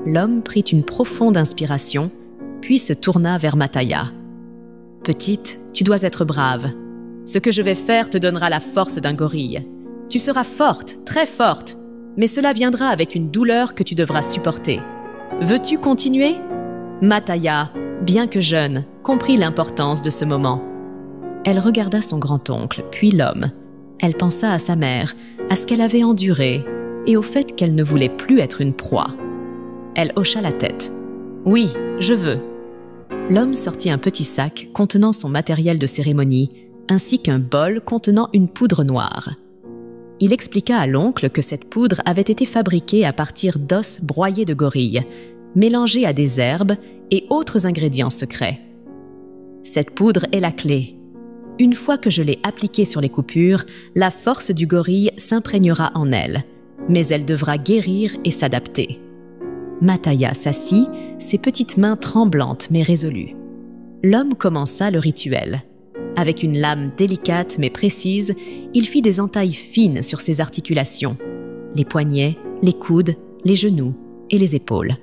L'homme prit une profonde inspiration, puis se tourna vers Mataya. « Petite, tu dois être brave. Ce que je vais faire te donnera la force d'un gorille. Tu seras forte, très forte, mais cela viendra avec une douleur que tu devras supporter. Veux-tu continuer ?» Mataya, bien que jeune, comprit l'importance de ce moment. Elle regarda son grand-oncle, puis l'homme. Elle pensa à sa mère, à ce qu'elle avait enduré, et au fait qu'elle ne voulait plus être une proie. Elle hocha la tête. « Oui, je veux. » L'homme sortit un petit sac contenant son matériel de cérémonie, ainsi qu'un bol contenant une poudre noire. Il expliqua à l'oncle que cette poudre avait été fabriquée à partir d'os broyés de gorille, mélangés à des herbes et autres ingrédients secrets. Cette poudre est la clé. Une fois que je l'ai appliquée sur les coupures, la force du gorille s'imprégnera en elle, mais elle devra guérir et s'adapter. Mataya s'assit, ses petites mains tremblantes mais résolues. L'homme commença le rituel. Avec une lame délicate mais précise, il fit des entailles fines sur ses articulations, les poignets, les coudes, les genoux et les épaules.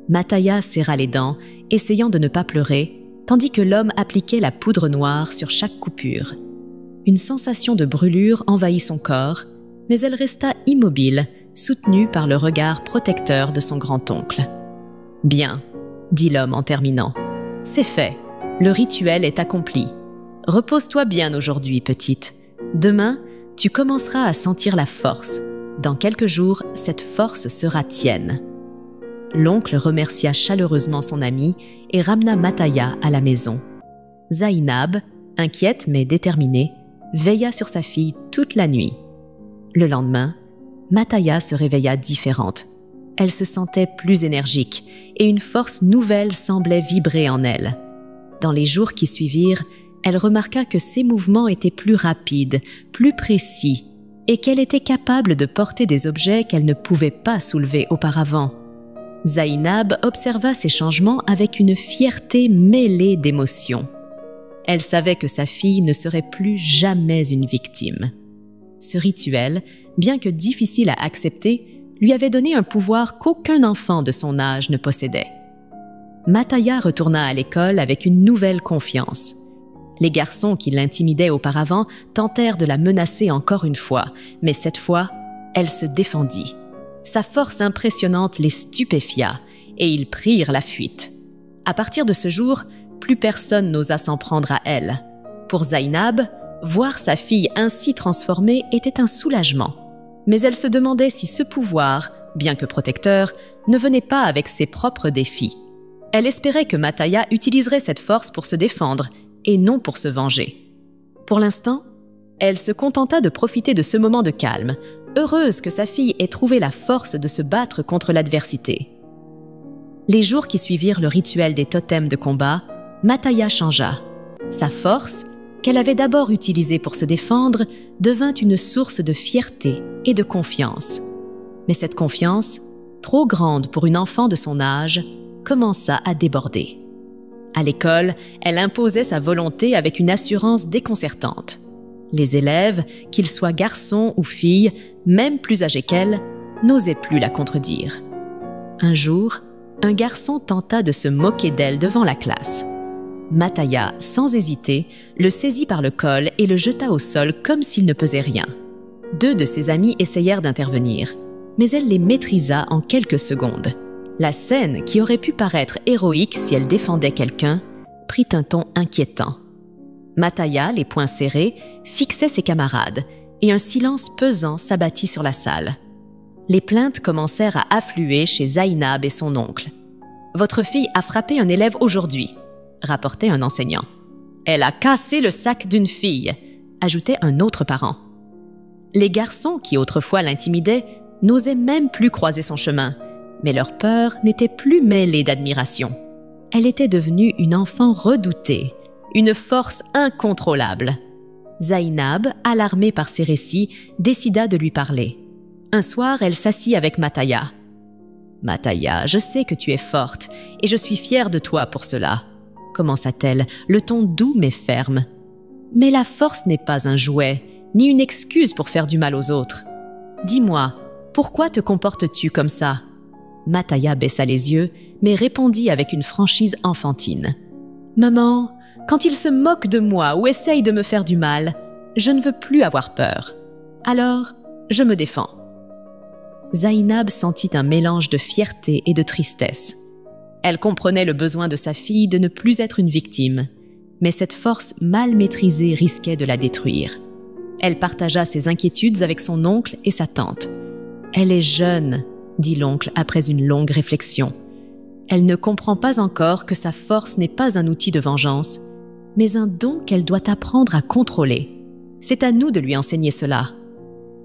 Mataya serra les dents, essayant de ne pas pleurer, tandis que l'homme appliquait la poudre noire sur chaque coupure. Une sensation de brûlure envahit son corps, mais elle resta immobile, soutenue par le regard protecteur de son grand-oncle. « Bien, » dit l'homme en terminant. « C'est fait, le rituel est accompli. Repose-toi bien aujourd'hui, petite. Demain, tu commenceras à sentir la force. Dans quelques jours, cette force sera tienne. » L'oncle remercia chaleureusement son ami et ramena Mataya à la maison. Zainab, inquiète mais déterminée, veilla sur sa fille toute la nuit. Le lendemain, Mataya se réveilla différente. Elle se sentait plus énergique et une force nouvelle semblait vibrer en elle. Dans les jours qui suivirent, elle remarqua que ses mouvements étaient plus rapides, plus précis, et qu'elle était capable de porter des objets qu'elle ne pouvait pas soulever auparavant. Zainab observa ces changements avec une fierté mêlée d'émotion. Elle savait que sa fille ne serait plus jamais une victime. Ce rituel, bien que difficile à accepter, lui avait donné un pouvoir qu'aucun enfant de son âge ne possédait. Mataya retourna à l'école avec une nouvelle confiance. Les garçons qui l'intimidaient auparavant tentèrent de la menacer encore une fois, mais cette fois, elle se défendit. Sa force impressionnante les stupéfia et ils prirent la fuite. À partir de ce jour, plus personne n'osa s'en prendre à elle. Pour Zainab, voir sa fille ainsi transformée était un soulagement. Mais elle se demandait si ce pouvoir, bien que protecteur, ne venait pas avec ses propres défis. Elle espérait que Mataya utiliserait cette force pour se défendre et non pour se venger. Pour l'instant, elle se contenta de profiter de ce moment de calme, heureuse que sa fille ait trouvé la force de se battre contre l'adversité. Les jours qui suivirent le rituel des totems de combat, Mataya changea. Sa force, qu'elle avait d'abord utilisée pour se défendre, devint une source de fierté et de confiance. Mais cette confiance, trop grande pour une enfant de son âge, commença à déborder. À l'école, elle imposait sa volonté avec une assurance déconcertante. Les élèves, qu'ils soient garçons ou filles, même plus âgés qu'elle, n'osaient plus la contredire. Un jour, un garçon tenta de se moquer d'elle devant la classe. Mataya, sans hésiter, le saisit par le col et le jeta au sol comme s'il ne pesait rien. 2 de ses amis essayèrent d'intervenir, mais elle les maîtrisa en quelques secondes. La scène, qui aurait pu paraître héroïque si elle défendait quelqu'un, prit un ton inquiétant. Mataya, les poings serrés, fixait ses camarades et un silence pesant s'abattit sur la salle. Les plaintes commencèrent à affluer chez Zainab et son oncle. « Votre fille a frappé un élève aujourd'hui », rapportait un enseignant. « Elle a cassé le sac d'une fille », ajoutait un autre parent. Les garçons qui autrefois l'intimidaient n'osaient même plus croiser son chemin, mais leur peur n'était plus mêlée d'admiration. Elle était devenue une enfant redoutée, une force incontrôlable. Zainab, alarmée par ses récits, décida de lui parler. Un soir, elle s'assit avec Mataya. « Mataya, je sais que tu es forte et je suis fière de toi pour cela, » commença-t-elle, le ton doux mais ferme. « Mais la force n'est pas un jouet, ni une excuse pour faire du mal aux autres. Dis-moi, pourquoi te comportes-tu comme ça ?» Mataya baissa les yeux, mais répondit avec une franchise enfantine. « Maman, quand il se moque de moi ou essaye de me faire du mal, je ne veux plus avoir peur. Alors, je me défends. » Zainab sentit un mélange de fierté et de tristesse. Elle comprenait le besoin de sa fille de ne plus être une victime, mais cette force mal maîtrisée risquait de la détruire. Elle partagea ses inquiétudes avec son oncle et sa tante. « Elle est jeune, » dit l'oncle après une longue réflexion. « Elle ne comprend pas encore que sa force n'est pas un outil de vengeance, mais un don qu'elle doit apprendre à contrôler. C'est à nous de lui enseigner cela. »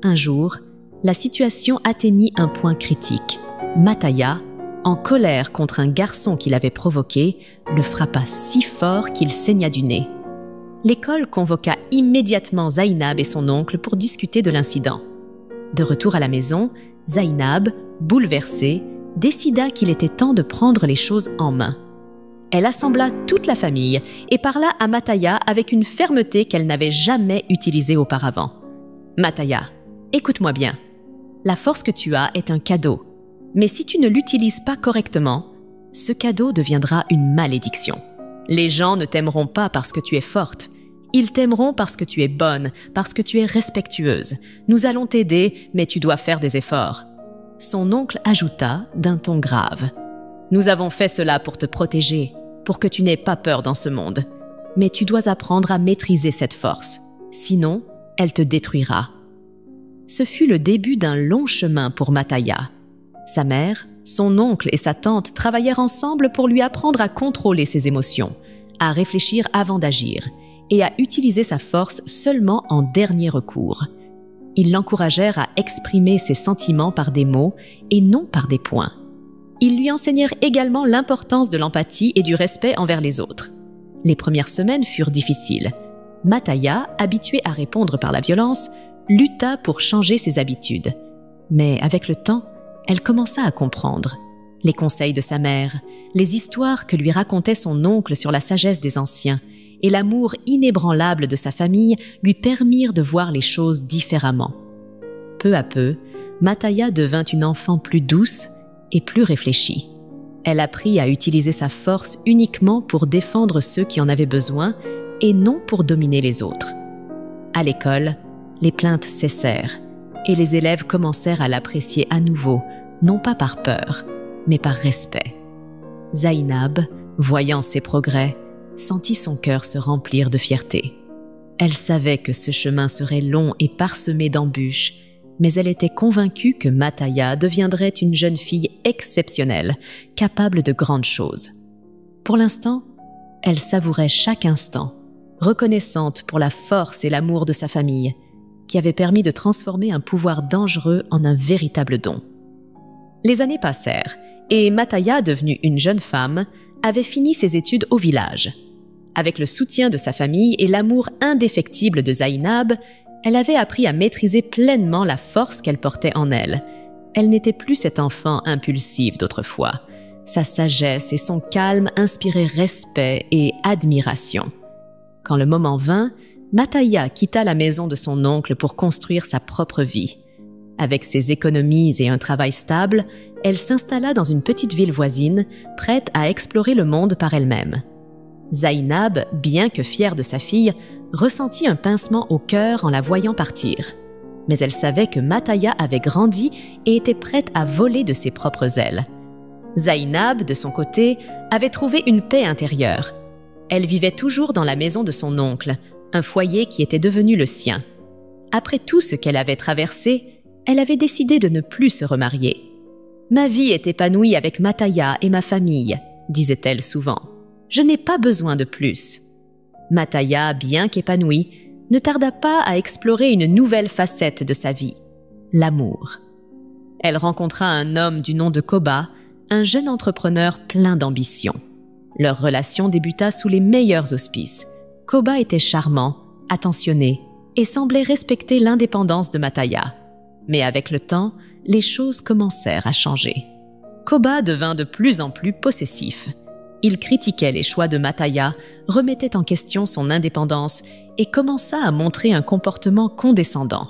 Un jour, la situation atteignit un point critique. Mataya, en colère contre un garçon qui l'avait provoqué, le frappa si fort qu'il saigna du nez. L'école convoqua immédiatement Zainab et son oncle pour discuter de l'incident. De retour à la maison, Zainab, bouleversée, décida qu'il était temps de prendre les choses en main. Elle assembla toute la famille et parla à Mataya avec une fermeté qu'elle n'avait jamais utilisée auparavant. « Mataya, écoute-moi bien. La force que tu as est un cadeau. Mais si tu ne l'utilises pas correctement, ce cadeau deviendra une malédiction. Les gens ne t'aimeront pas parce que tu es forte. Ils t'aimeront parce que tu es bonne, parce que tu es respectueuse. Nous allons t'aider, mais tu dois faire des efforts. » Son oncle ajouta d'un ton grave. « Nous avons fait cela pour te protéger, pour que tu n'aies pas peur dans ce monde. Mais tu dois apprendre à maîtriser cette force. Sinon, elle te détruira. » Ce fut le début d'un long chemin pour Mataya. Sa mère, son oncle et sa tante travaillèrent ensemble pour lui apprendre à contrôler ses émotions, à réfléchir avant d'agir et à utiliser sa force seulement en dernier recours. Ils l'encouragèrent à exprimer ses sentiments par des mots et non par des points. Ils lui enseignèrent également l'importance de l'empathie et du respect envers les autres. Les premières semaines furent difficiles. Mataya, habituée à répondre par la violence, lutta pour changer ses habitudes. Mais avec le temps, elle commença à comprendre. Les conseils de sa mère, les histoires que lui racontait son oncle sur la sagesse des anciens et l'amour inébranlable de sa famille lui permirent de voir les choses différemment. Peu à peu, Mataya devint une enfant plus douce et plus réfléchie. Elle apprit à utiliser sa force uniquement pour défendre ceux qui en avaient besoin et non pour dominer les autres. À l'école, les plaintes cessèrent et les élèves commencèrent à l'apprécier à nouveau, non pas par peur, mais par respect. Zainab, voyant ses progrès, sentit son cœur se remplir de fierté. Elle savait que ce chemin serait long et parsemé d'embûches, mais elle était convaincue que Mataya deviendrait une jeune fille exceptionnelle, capable de grandes choses. Pour l'instant, elle savourait chaque instant, reconnaissante pour la force et l'amour de sa famille, qui avait permis de transformer un pouvoir dangereux en un véritable don. Les années passèrent, et Mataya, devenue une jeune femme, avait fini ses études au village. Avec le soutien de sa famille et l'amour indéfectible de Zainab, elle avait appris à maîtriser pleinement la force qu'elle portait en elle. Elle n'était plus cette enfant impulsive d'autrefois. Sa sagesse et son calme inspiraient respect et admiration. Quand le moment vint, Mataya quitta la maison de son oncle pour construire sa propre vie. Avec ses économies et un travail stable, elle s'installa dans une petite ville voisine, prête à explorer le monde par elle-même. Zainab, bien que fière de sa fille, ressentit un pincement au cœur en la voyant partir. Mais elle savait que Mataya avait grandi et était prête à voler de ses propres ailes. Zainab, de son côté, avait trouvé une paix intérieure. Elle vivait toujours dans la maison de son oncle, un foyer qui était devenu le sien. Après tout ce qu'elle avait traversé, elle avait décidé de ne plus se remarier. « Ma vie est épanouie avec Mataya et ma famille », disait-elle souvent. « Je n'ai pas besoin de plus. » Mataya, bien qu'épanouie, ne tarda pas à explorer une nouvelle facette de sa vie, l'amour. Elle rencontra un homme du nom de Koba, un jeune entrepreneur plein d'ambition. Leur relation débuta sous les meilleurs auspices. Koba était charmant, attentionné et semblait respecter l'indépendance de Mataya. Mais avec le temps, les choses commencèrent à changer. Koba devint de plus en plus possessif. Il critiquait les choix de Mataya, remettait en question son indépendance et commença à montrer un comportement condescendant.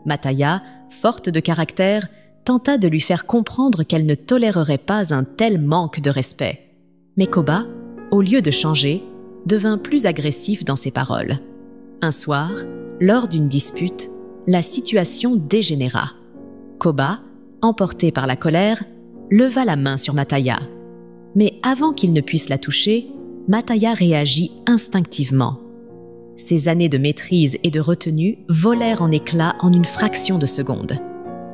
Mataya, forte de caractère, tenta de lui faire comprendre qu'elle ne tolérerait pas un tel manque de respect. Mais Koba, au lieu de changer, devint plus agressif dans ses paroles. Un soir, lors d'une dispute, la situation dégénéra. Koba, emporté par la colère, leva la main sur Mataya. Mais avant qu'il ne puisse la toucher, Mataya réagit instinctivement. Ses années de maîtrise et de retenue volèrent en éclats en une fraction de seconde.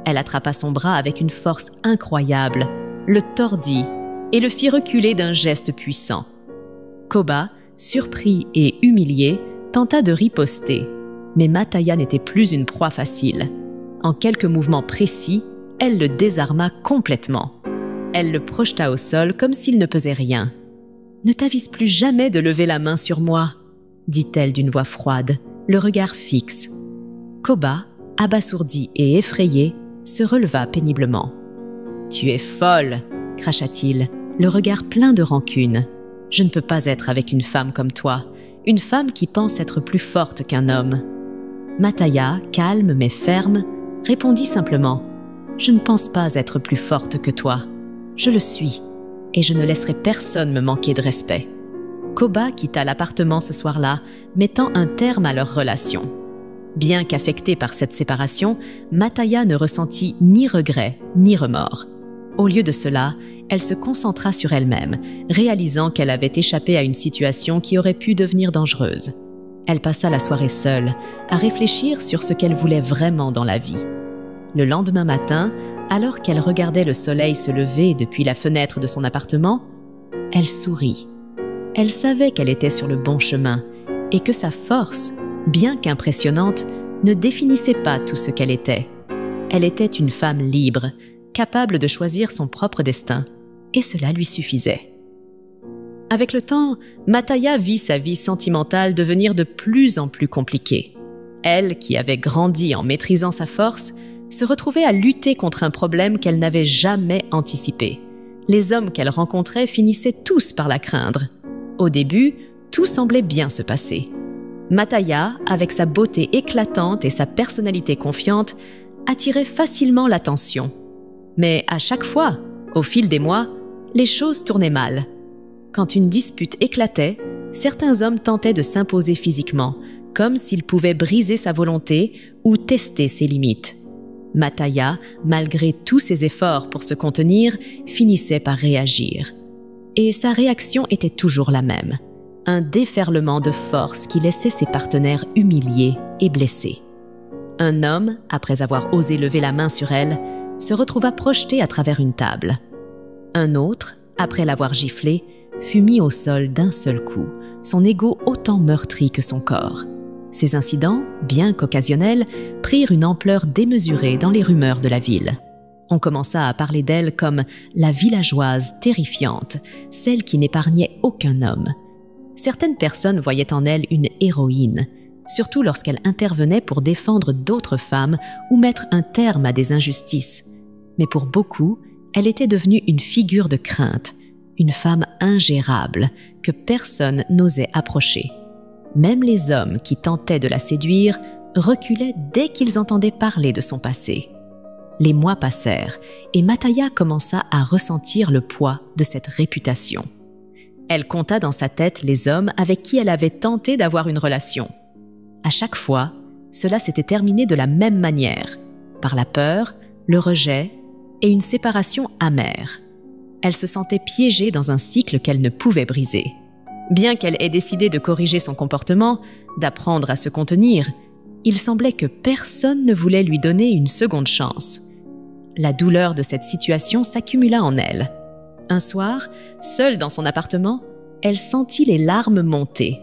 Elle attrapa son bras avec une force incroyable, le tordit et le fit reculer d'un geste puissant. Koba, surpris et humilié, tenta de riposter, mais Mataya n'était plus une proie facile. En quelques mouvements précis, elle le désarma complètement. Elle le projeta au sol comme s'il ne pesait rien. « Ne t'avise plus jamais de lever la main sur moi », dit-elle d'une voix froide, le regard fixe. Koba, abasourdi et effrayé, se releva péniblement. « Tu es folle !» cracha-t-il, le regard plein de rancune. « Je ne peux pas être avec une femme comme toi, une femme qui pense être plus forte qu'un homme. » Mataya, calme mais ferme, répondit simplement « Je ne pense pas être plus forte que toi. Je le suis, et je ne laisserai personne me manquer de respect. » Koba quitta l'appartement ce soir-là, mettant un terme à leur relation. Bien qu'affectée par cette séparation, Mataya ne ressentit ni regret ni remords. Au lieu de cela, elle se concentra sur elle-même, réalisant qu'elle avait échappé à une situation qui aurait pu devenir dangereuse. Elle passa la soirée seule, à réfléchir sur ce qu'elle voulait vraiment dans la vie. Le lendemain matin, alors qu'elle regardait le soleil se lever depuis la fenêtre de son appartement, elle sourit. Elle savait qu'elle était sur le bon chemin et que sa force, bien qu'impressionnante, ne définissait pas tout ce qu'elle était. Elle était une femme libre, capable de choisir son propre destin, et cela lui suffisait. Avec le temps, Mataya vit sa vie sentimentale devenir de plus en plus compliquée. Elle, qui avait grandi en maîtrisant sa force, se retrouvait à lutter contre un problème qu'elle n'avait jamais anticipé. Les hommes qu'elle rencontrait finissaient tous par la craindre. Au début, tout semblait bien se passer. Mataya, avec sa beauté éclatante et sa personnalité confiante, attirait facilement l'attention. Mais à chaque fois, au fil des mois, les choses tournaient mal. Quand une dispute éclatait, certains hommes tentaient de s'imposer physiquement, comme s'ils pouvaient briser sa volonté ou tester ses limites. Mataya, malgré tous ses efforts pour se contenir, finissait par réagir. Et sa réaction était toujours la même, un déferlement de force qui laissait ses partenaires humiliés et blessés. Un homme, après avoir osé lever la main sur elle, se retrouva projeté à travers une table. Un autre, après l'avoir giflé, fut mis au sol d'un seul coup, son ego autant meurtri que son corps. Ces incidents, bien qu'occasionnels, prirent une ampleur démesurée dans les rumeurs de la ville. On commença à parler d'elle comme la villageoise terrifiante, celle qui n'épargnait aucun homme. Certaines personnes voyaient en elle une héroïne, surtout lorsqu'elle intervenait pour défendre d'autres femmes ou mettre un terme à des injustices. Mais pour beaucoup, elle était devenue une figure de crainte, une femme ingérable que personne n'osait approcher. Même les hommes qui tentaient de la séduire reculaient dès qu'ils entendaient parler de son passé. Les mois passèrent et Mataya commença à ressentir le poids de cette réputation. Elle compta dans sa tête les hommes avec qui elle avait tenté d'avoir une relation. À chaque fois, cela s'était terminé de la même manière, par la peur, le rejet et une séparation amère. Elle se sentait piégée dans un cycle qu'elle ne pouvait briser. Bien qu'elle ait décidé de corriger son comportement, d'apprendre à se contenir, il semblait que personne ne voulait lui donner une seconde chance. La douleur de cette situation s'accumula en elle. Un soir, seule dans son appartement, elle sentit les larmes monter.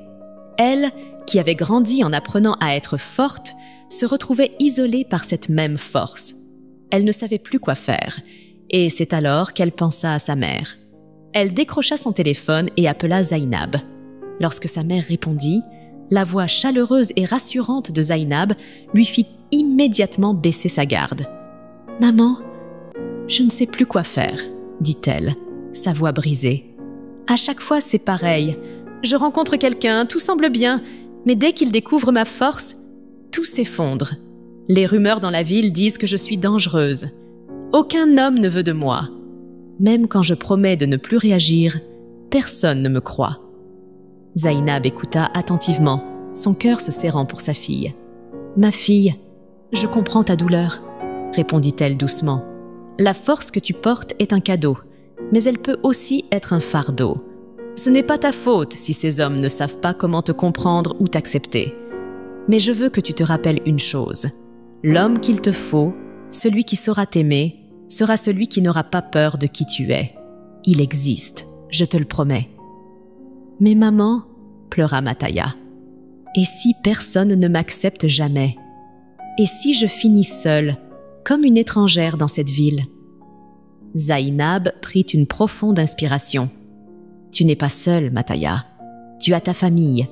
Elle, qui avait grandi en apprenant à être forte, se retrouvait isolée par cette même force. Elle ne savait plus quoi faire, et c'est alors qu'elle pensa à sa mère. Elle décrocha son téléphone et appela Zainab. Lorsque sa mère répondit, la voix chaleureuse et rassurante de Zainab lui fit immédiatement baisser sa garde. « Maman, je ne sais plus quoi faire, » dit-elle, sa voix brisée. « À chaque fois, c'est pareil. Je rencontre quelqu'un, tout semble bien, mais dès qu'il découvre ma force, tout s'effondre. Les rumeurs dans la ville disent que je suis dangereuse. Aucun homme ne veut de moi. Même quand je promets de ne plus réagir, personne ne me croit. » Zainab écouta attentivement, son cœur se serrant pour sa fille. « Ma fille, je comprends ta douleur, » répondit-elle doucement. « La force que tu portes est un cadeau, mais elle peut aussi être un fardeau. Ce n'est pas ta faute si ces hommes ne savent pas comment te comprendre ou t'accepter. Mais je veux que tu te rappelles une chose. L'homme qu'il te faut, celui qui saura t'aimer, sera celui qui n'aura pas peur de qui tu es. Il existe, je te le promets. » « Mais maman, » pleura Mataya, « et si personne ne m'accepte jamais? Et si je finis seule, comme une étrangère dans cette ville. Zainab prit une profonde inspiration. « Tu n'es pas seule, Mataya. Tu as ta famille,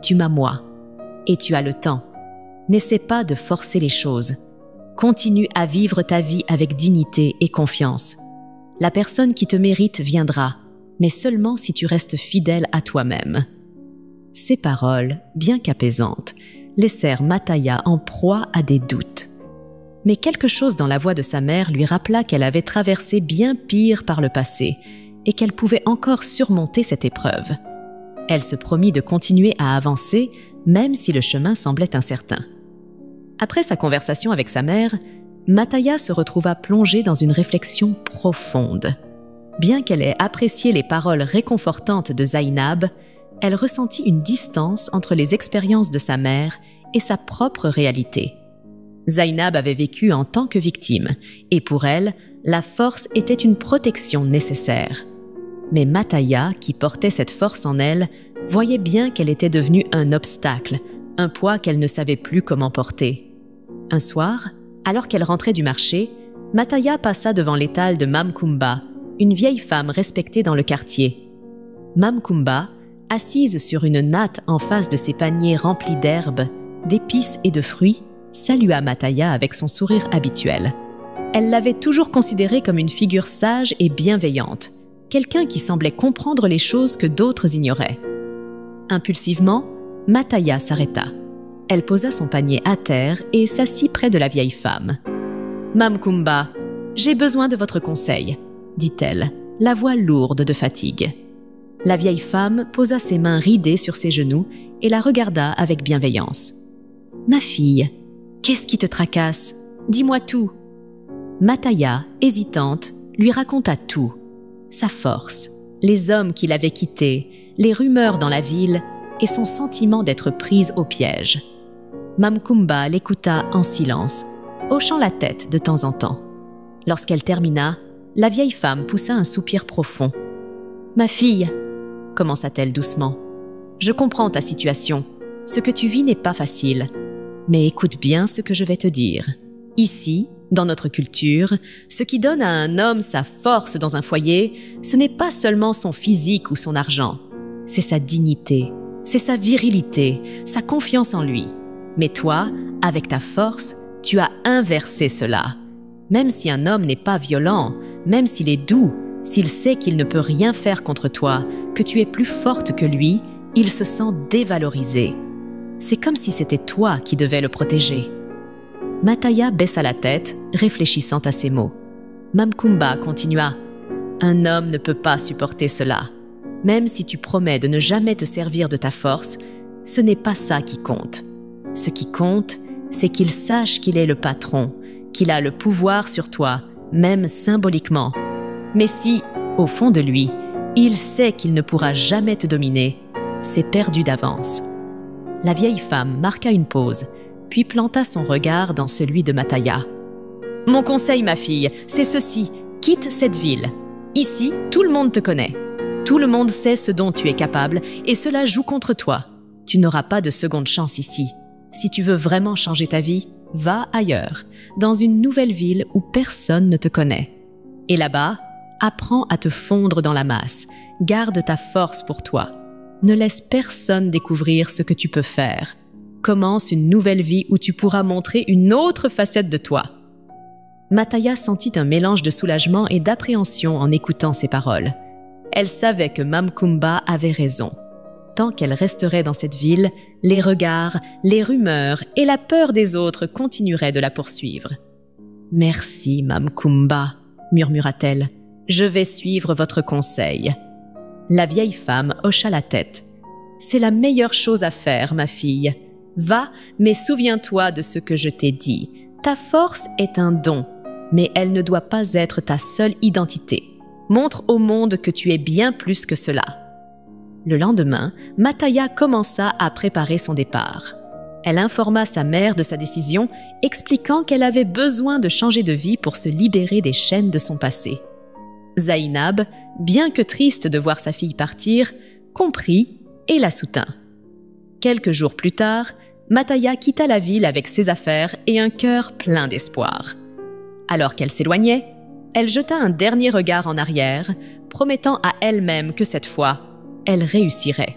tu m'as moi, et tu as le temps. N'essaie pas de forcer les choses. Continue à vivre ta vie avec dignité et confiance. La personne qui te mérite viendra, mais seulement si tu restes fidèle à toi-même. » Ces paroles, bien qu'apaisantes, laissèrent Mataya en proie à des doutes. Mais quelque chose dans la voix de sa mère lui rappela qu'elle avait traversé bien pire par le passé et qu'elle pouvait encore surmonter cette épreuve. Elle se promit de continuer à avancer, même si le chemin semblait incertain. Après sa conversation avec sa mère, Mataya se retrouva plongée dans une réflexion profonde. Bien qu'elle ait apprécié les paroles réconfortantes de Zainab, elle ressentit une distance entre les expériences de sa mère et sa propre réalité. Zainab avait vécu en tant que victime, et pour elle, la force était une protection nécessaire. Mais Mataya, qui portait cette force en elle, voyait bien qu'elle était devenue un obstacle, un poids qu'elle ne savait plus comment porter. Un soir, alors qu'elle rentrait du marché, Mataya passa devant l'étal de Mame Kumba, une vieille femme respectée dans le quartier. Mame Kumba, assise sur une natte en face de ses paniers remplis d'herbes, d'épices et de fruits, salua Mataya avec son sourire habituel. Elle l'avait toujours considérée comme une figure sage et bienveillante, quelqu'un qui semblait comprendre les choses que d'autres ignoraient. Impulsivement, Mataya s'arrêta. Elle posa son panier à terre et s'assit près de la vieille femme. « Mame Kumba, j'ai besoin de votre conseil, » dit-elle, la voix lourde de fatigue. La vieille femme posa ses mains ridées sur ses genoux et la regarda avec bienveillance. « Ma fille, qu'est-ce qui te tracasse? Dis-moi tout. » Mataya, hésitante, lui raconta tout. Sa force, les hommes qui l'avaient quittée, les rumeurs dans la ville et son sentiment d'être prise au piège. Mame Kumba l'écouta en silence, hochant la tête de temps en temps. Lorsqu'elle termina, la vieille femme poussa un soupir profond. « Ma fille, » commença-t-elle doucement, « je comprends ta situation. Ce que tu vis n'est pas facile. Mais écoute bien ce que je vais te dire. Ici, dans notre culture, ce qui donne à un homme sa force dans un foyer, ce n'est pas seulement son physique ou son argent. C'est sa dignité, c'est sa virilité, sa confiance en lui. Mais toi, avec ta force, tu as inversé cela. Même si un homme n'est pas violent, même s'il est doux, s'il sait qu'il ne peut rien faire contre toi, que tu es plus forte que lui, il se sent dévalorisé. C'est comme si c'était toi qui devais le protéger. » Mataya baissa la tête, réfléchissant à ces mots. Mame Kumba continua. « Un homme ne peut pas supporter cela. Même si tu promets de ne jamais te servir de ta force, ce n'est pas ça qui compte. Ce qui compte, c'est qu'il sache qu'il est le patron, qu'il a le pouvoir sur toi, même symboliquement. Mais si, au fond de lui, il sait qu'il ne pourra jamais te dominer, c'est perdu d'avance. » La vieille femme marqua une pause, puis planta son regard dans celui de Mataya. « Mon conseil, ma fille, c'est ceci, quitte cette ville. Ici, tout le monde te connaît. Tout le monde sait ce dont tu es capable et cela joue contre toi. Tu n'auras pas de seconde chance ici. Si tu veux vraiment changer ta vie, va ailleurs, dans une nouvelle ville où personne ne te connaît. Et là-bas, apprends à te fondre dans la masse, garde ta force pour toi. Ne laisse personne découvrir ce que tu peux faire. Commence une nouvelle vie où tu pourras montrer une autre facette de toi. » Mataya sentit un mélange de soulagement et d'appréhension en écoutant ces paroles. Elle savait que Mame Kumba avait raison. Tant qu'elle resterait dans cette ville, les regards, les rumeurs et la peur des autres continueraient de la poursuivre. « Merci, Mame Kumba, » murmura-t-elle. « Je vais suivre votre conseil. » La vieille femme hocha la tête. « C'est la meilleure chose à faire, ma fille. Va, mais souviens-toi de ce que je t'ai dit. Ta force est un don, mais elle ne doit pas être ta seule identité. Montre au monde que tu es bien plus que cela. » Le lendemain, Mataya commença à préparer son départ. Elle informa sa mère de sa décision, expliquant qu'elle avait besoin de changer de vie pour se libérer des chaînes de son passé. Zainab, bien que triste de voir sa fille partir, comprit et la soutint. Quelques jours plus tard, Mataya quitta la ville avec ses affaires et un cœur plein d'espoir. Alors qu'elle s'éloignait, elle jeta un dernier regard en arrière, promettant à elle-même que cette fois, elle réussirait.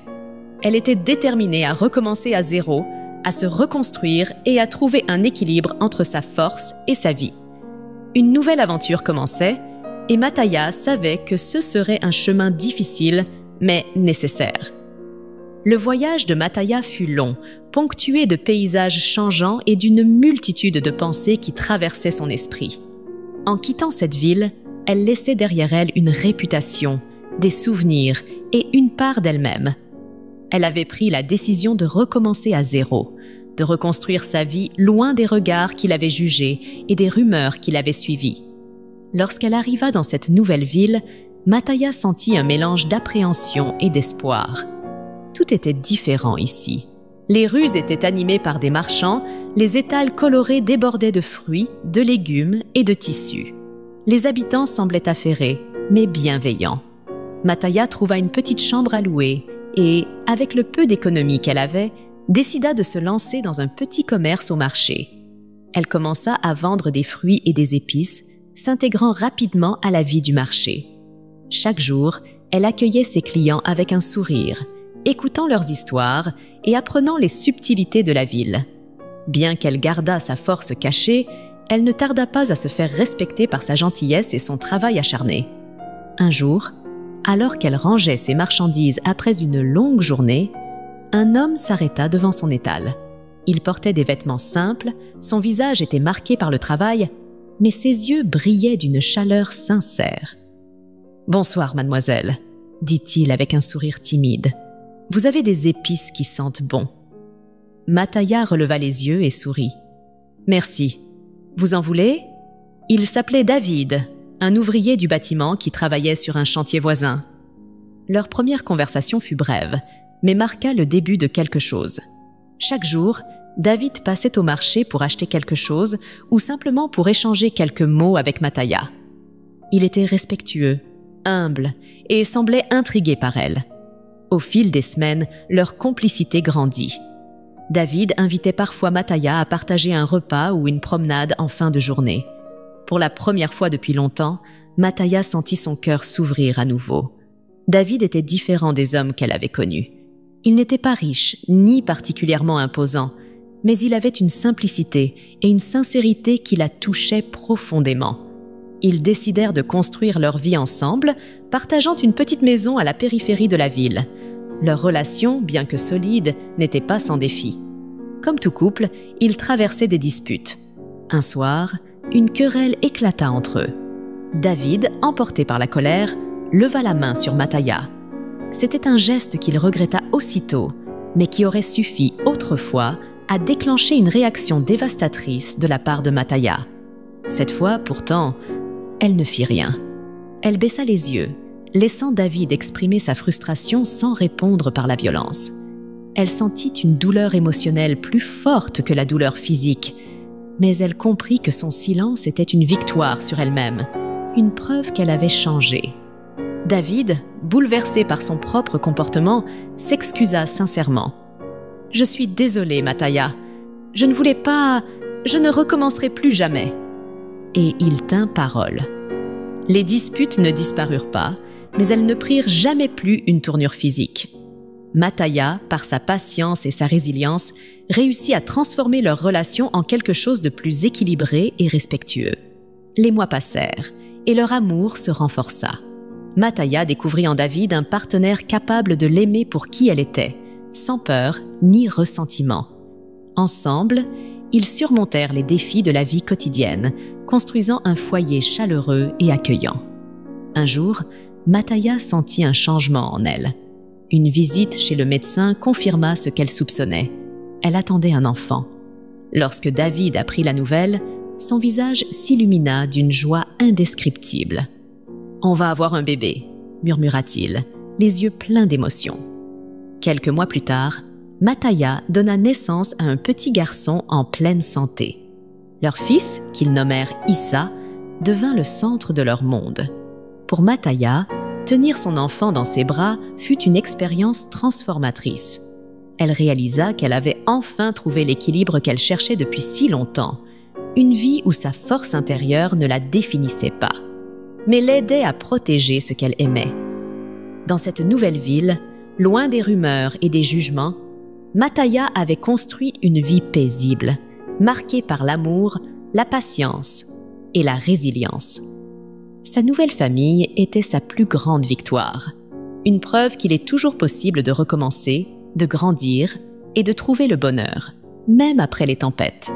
Elle était déterminée à recommencer à zéro, à se reconstruire et à trouver un équilibre entre sa force et sa vie. Une nouvelle aventure commençait, et Mataya savait que ce serait un chemin difficile, mais nécessaire. Le voyage de Mataya fut long, ponctué de paysages changeants et d'une multitude de pensées qui traversaient son esprit. En quittant cette ville, elle laissait derrière elle une réputation, des souvenirs et une part d'elle-même. Elle avait pris la décision de recommencer à zéro, de reconstruire sa vie loin des regards qui l'avaient jugée et des rumeurs qui l'avaient suivie. Lorsqu'elle arriva dans cette nouvelle ville, Mataya sentit un mélange d'appréhension et d'espoir. Tout était différent ici. Les rues étaient animées par des marchands, les étals colorés débordaient de fruits, de légumes et de tissus. Les habitants semblaient affairés, mais bienveillants. Mataya trouva une petite chambre à louer et, avec le peu d'économie qu'elle avait, décida de se lancer dans un petit commerce au marché. Elle commença à vendre des fruits et des épices, s'intégrant rapidement à la vie du marché. Chaque jour, elle accueillait ses clients avec un sourire, écoutant leurs histoires et apprenant les subtilités de la ville. Bien qu'elle gardât sa force cachée, elle ne tarda pas à se faire respecter par sa gentillesse et son travail acharné. Un jour, alors qu'elle rangeait ses marchandises après une longue journée, un homme s'arrêta devant son étal. Il portait des vêtements simples, son visage était marqué par le travail, mais ses yeux brillaient d'une chaleur sincère. « Bonsoir, mademoiselle, » dit-il avec un sourire timide. « Vous avez des épices qui sentent bon. » Mataya releva les yeux et sourit. « Merci. Vous en voulez ?» Il s'appelait David, un ouvrier du bâtiment qui travaillait sur un chantier voisin. Leur première conversation fut brève, mais marqua le début de quelque chose. Chaque jour, David passait au marché pour acheter quelque chose ou simplement pour échanger quelques mots avec Mataya. Il était respectueux, humble et semblait intrigué par elle. Au fil des semaines, leur complicité grandit. David invitait parfois Mataya à partager un repas ou une promenade en fin de journée. Pour la première fois depuis longtemps, Mataya sentit son cœur s'ouvrir à nouveau. David était différent des hommes qu'elle avait connus. Il n'était pas riche, ni particulièrement imposant, mais il avait une simplicité et une sincérité qui la touchaient profondément. Ils décidèrent de construire leur vie ensemble, partageant une petite maison à la périphérie de la ville. Leur relation, bien que solide, n'était pas sans défi. Comme tout couple, ils traversaient des disputes. Un soir, une querelle éclata entre eux. David, emporté par la colère, leva la main sur Mataya. C'était un geste qu'il regretta aussitôt, mais qui aurait suffi autrefois à déclencher une réaction dévastatrice de la part de Mataya. Cette fois, pourtant, elle ne fit rien. Elle baissa les yeux, laissant David exprimer sa frustration sans répondre par la violence. Elle sentit une douleur émotionnelle plus forte que la douleur physique, mais elle comprit que son silence était une victoire sur elle-même, une preuve qu'elle avait changé. David, bouleversé par son propre comportement, s'excusa sincèrement. « Je suis désolé, Mataya. Je ne voulais pas... Je ne recommencerai plus jamais. » Et il tint parole. Les disputes ne disparurent pas, mais elles ne prirent jamais plus une tournure physique. Mataya, par sa patience et sa résilience, réussit à transformer leur relation en quelque chose de plus équilibré et respectueux. Les mois passèrent, et leur amour se renforça. Mataya découvrit en David un partenaire capable de l'aimer pour qui elle était, sans peur ni ressentiment. Ensemble, ils surmontèrent les défis de la vie quotidienne, construisant un foyer chaleureux et accueillant. Un jour, Mataya sentit un changement en elle. Une visite chez le médecin confirma ce qu'elle soupçonnait. Elle attendait un enfant. Lorsque David apprit la nouvelle, son visage s'illumina d'une joie indescriptible. « On va avoir un bébé », murmura-t-il, les yeux pleins d'émotion. Quelques mois plus tard, Mataya donna naissance à un petit garçon en pleine santé. Leur fils, qu'ils nommèrent Issa, devint le centre de leur monde. Pour Mataya, tenir son enfant dans ses bras fut une expérience transformatrice. Elle réalisa qu'elle avait enfin trouvé l'équilibre qu'elle cherchait depuis si longtemps. une vie où sa force intérieure ne la définissait pas, mais l'aidait à protéger ce qu'elle aimait. Dans cette nouvelle ville, loin des rumeurs et des jugements, Mataya avait construit une vie paisible, marquée par l'amour, la patience et la résilience. Sa nouvelle famille était sa plus grande victoire, une preuve qu'il est toujours possible de recommencer, de grandir et de trouver le bonheur, même après les tempêtes.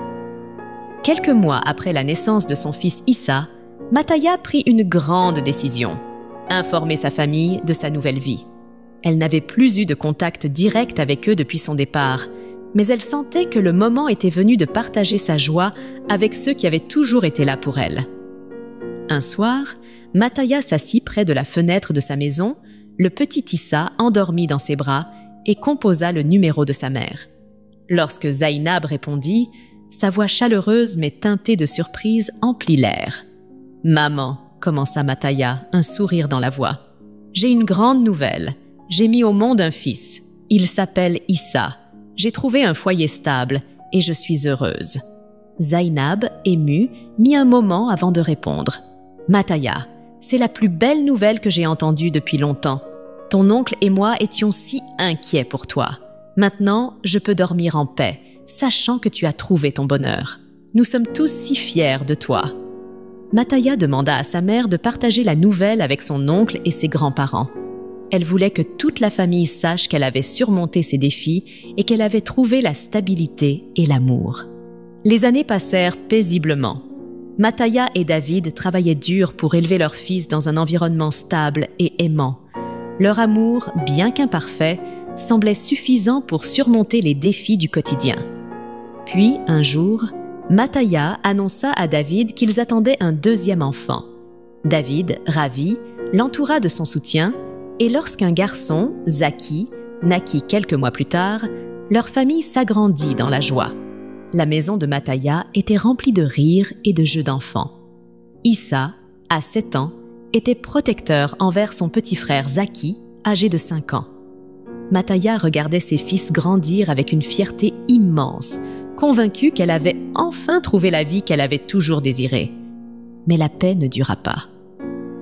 Quelques mois après la naissance de son fils Issa, Mataya prit une grande décision, informer sa famille de sa nouvelle vie. Elle n'avait plus eu de contact direct avec eux depuis son départ, mais elle sentait que le moment était venu de partager sa joie avec ceux qui avaient toujours été là pour elle. Un soir, Mataya s'assit près de la fenêtre de sa maison, le petit Issa endormi dans ses bras, et composa le numéro de sa mère. Lorsque Zainab répondit, sa voix chaleureuse mais teintée de surprise emplit l'air. « Maman », commença Mataya, un sourire dans la voix, « j'ai une grande nouvelle. J'ai mis au monde un fils. Il s'appelle Issa. J'ai trouvé un foyer stable et je suis heureuse. » Zainab, émue, mit un moment avant de répondre. « Mataya, c'est la plus belle nouvelle que j'ai entendue depuis longtemps. Ton oncle et moi étions si inquiets pour toi. Maintenant, je peux dormir en paix, sachant que tu as trouvé ton bonheur. Nous sommes tous si fiers de toi. » Mataya demanda à sa mère de partager la nouvelle avec son oncle et ses grands-parents. Elle voulait que toute la famille sache qu'elle avait surmonté ses défis et qu'elle avait trouvé la stabilité et l'amour. Les années passèrent paisiblement. Mataya et David travaillaient dur pour élever leur fils dans un environnement stable et aimant. Leur amour, bien qu'imparfait, semblait suffisant pour surmonter les défis du quotidien. Puis, un jour, Mataya annonça à David qu'ils attendaient un deuxième enfant. David, ravi, l'entoura de son soutien, et lorsqu'un garçon, Zaki, naquit quelques mois plus tard, leur famille s'agrandit dans la joie. La maison de Mataya était remplie de rires et de jeux d'enfants. Issa, à 7 ans, était protecteur envers son petit frère Zaki, âgé de 5 ans. Mataya regardait ses fils grandir avec une fierté immense, convaincue qu'elle avait enfin trouvé la vie qu'elle avait toujours désirée. Mais la paix ne dura pas.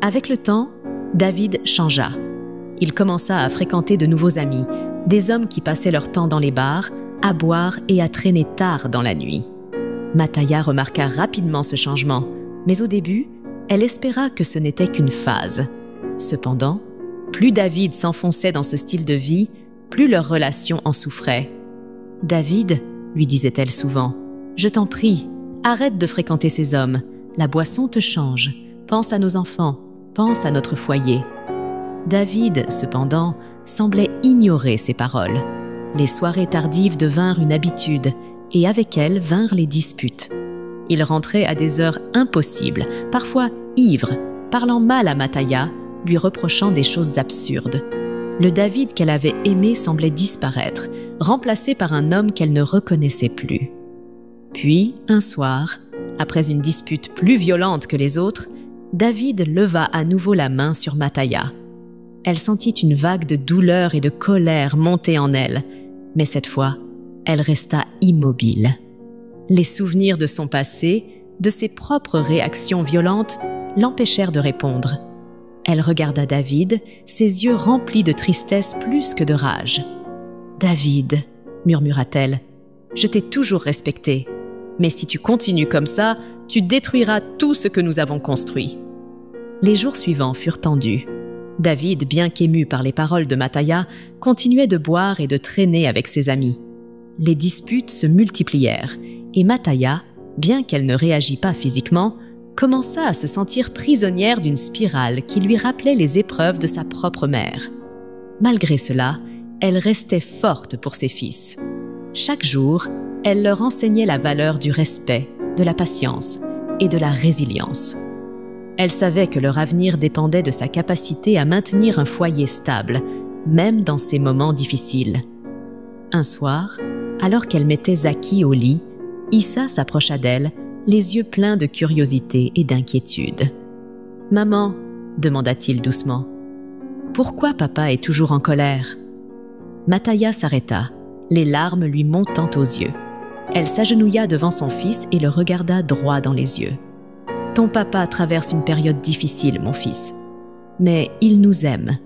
Avec le temps, David changea. Il commença à fréquenter de nouveaux amis, des hommes qui passaient leur temps dans les bars, à boire et à traîner tard dans la nuit. Mataya remarqua rapidement ce changement, mais au début, elle espéra que ce n'était qu'une phase. Cependant, plus David s'enfonçait dans ce style de vie, plus leur relation en souffrait. « David, » lui disait-elle souvent, « je t'en prie, arrête de fréquenter ces hommes. La boisson te change. Pense à nos enfants, pense à notre foyer. » David, cependant, semblait ignorer ces paroles. Les soirées tardives devinrent une habitude, et avec elles vinrent les disputes. Il rentrait à des heures impossibles, parfois ivre, parlant mal à Mataya, lui reprochant des choses absurdes. Le David qu'elle avait aimé semblait disparaître, remplacé par un homme qu'elle ne reconnaissait plus. Puis, un soir, après une dispute plus violente que les autres, David leva à nouveau la main sur Mataya. Elle sentit une vague de douleur et de colère monter en elle, mais cette fois, elle resta immobile. Les souvenirs de son passé, de ses propres réactions violentes, l'empêchèrent de répondre. Elle regarda David, ses yeux remplis de tristesse plus que de rage. « David, » murmura-t-elle, « je t'ai toujours respecté, mais si tu continues comme ça, tu détruiras tout ce que nous avons construit. » Les jours suivants furent tendus. David, bien qu'ému par les paroles de Mataya, continuait de boire et de traîner avec ses amis. Les disputes se multiplièrent, et Mataya, bien qu'elle ne réagît pas physiquement, commença à se sentir prisonnière d'une spirale qui lui rappelait les épreuves de sa propre mère. Malgré cela, elle restait forte pour ses fils. Chaque jour, elle leur enseignait la valeur du respect, de la patience et de la résilience. Elle savait que leur avenir dépendait de sa capacité à maintenir un foyer stable, même dans ces moments difficiles. Un soir, alors qu'elle mettait Zaki au lit, Issa s'approcha d'elle, les yeux pleins de curiosité et d'inquiétude. « Maman, » demanda-t-il doucement, « pourquoi papa est toujours en colère ?» Mataya s'arrêta, les larmes lui montant aux yeux. Elle s'agenouilla devant son fils et le regarda droit dans les yeux. « Ton papa traverse une période difficile, mon fils. Mais il nous aime.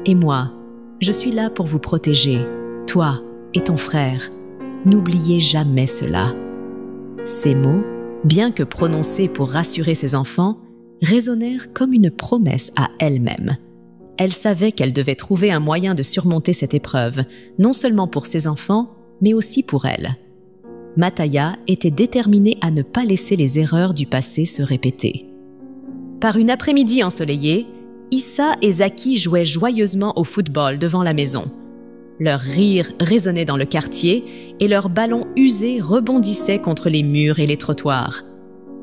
Et moi, je suis là pour vous protéger, toi et ton frère. N'oubliez jamais cela. » Ces mots, bien que prononcés pour rassurer ses enfants, résonnèrent comme une promesse à elle-même. Elle savait qu'elle devait trouver un moyen de surmonter cette épreuve, non seulement pour ses enfants, mais aussi pour elle. Mataya était déterminée à ne pas laisser les erreurs du passé se répéter. Par une après-midi ensoleillée, Issa et Zaki jouaient joyeusement au football devant la maison. Leur rire résonnait dans le quartier et leurs ballons usés rebondissaient contre les murs et les trottoirs.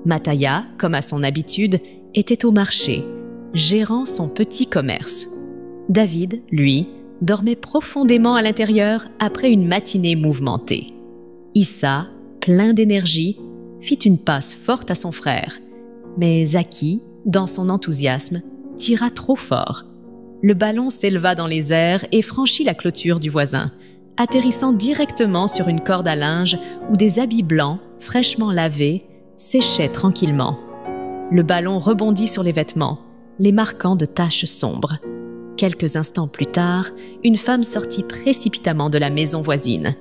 Mataya, comme à son habitude, était au marché, gérant son petit commerce. David, lui, dormait profondément à l'intérieur après une matinée mouvementée. Issa, plein d'énergie, fit une passe forte à son frère, mais Zaki, dans son enthousiasme, tira trop fort. Le ballon s'éleva dans les airs et franchit la clôture du voisin, atterrissant directement sur une corde à linge où des habits blancs, fraîchement lavés, séchaient tranquillement. Le ballon rebondit sur les vêtements, les marquant de taches sombres. Quelques instants plus tard, une femme sortit précipitamment de la maison voisine.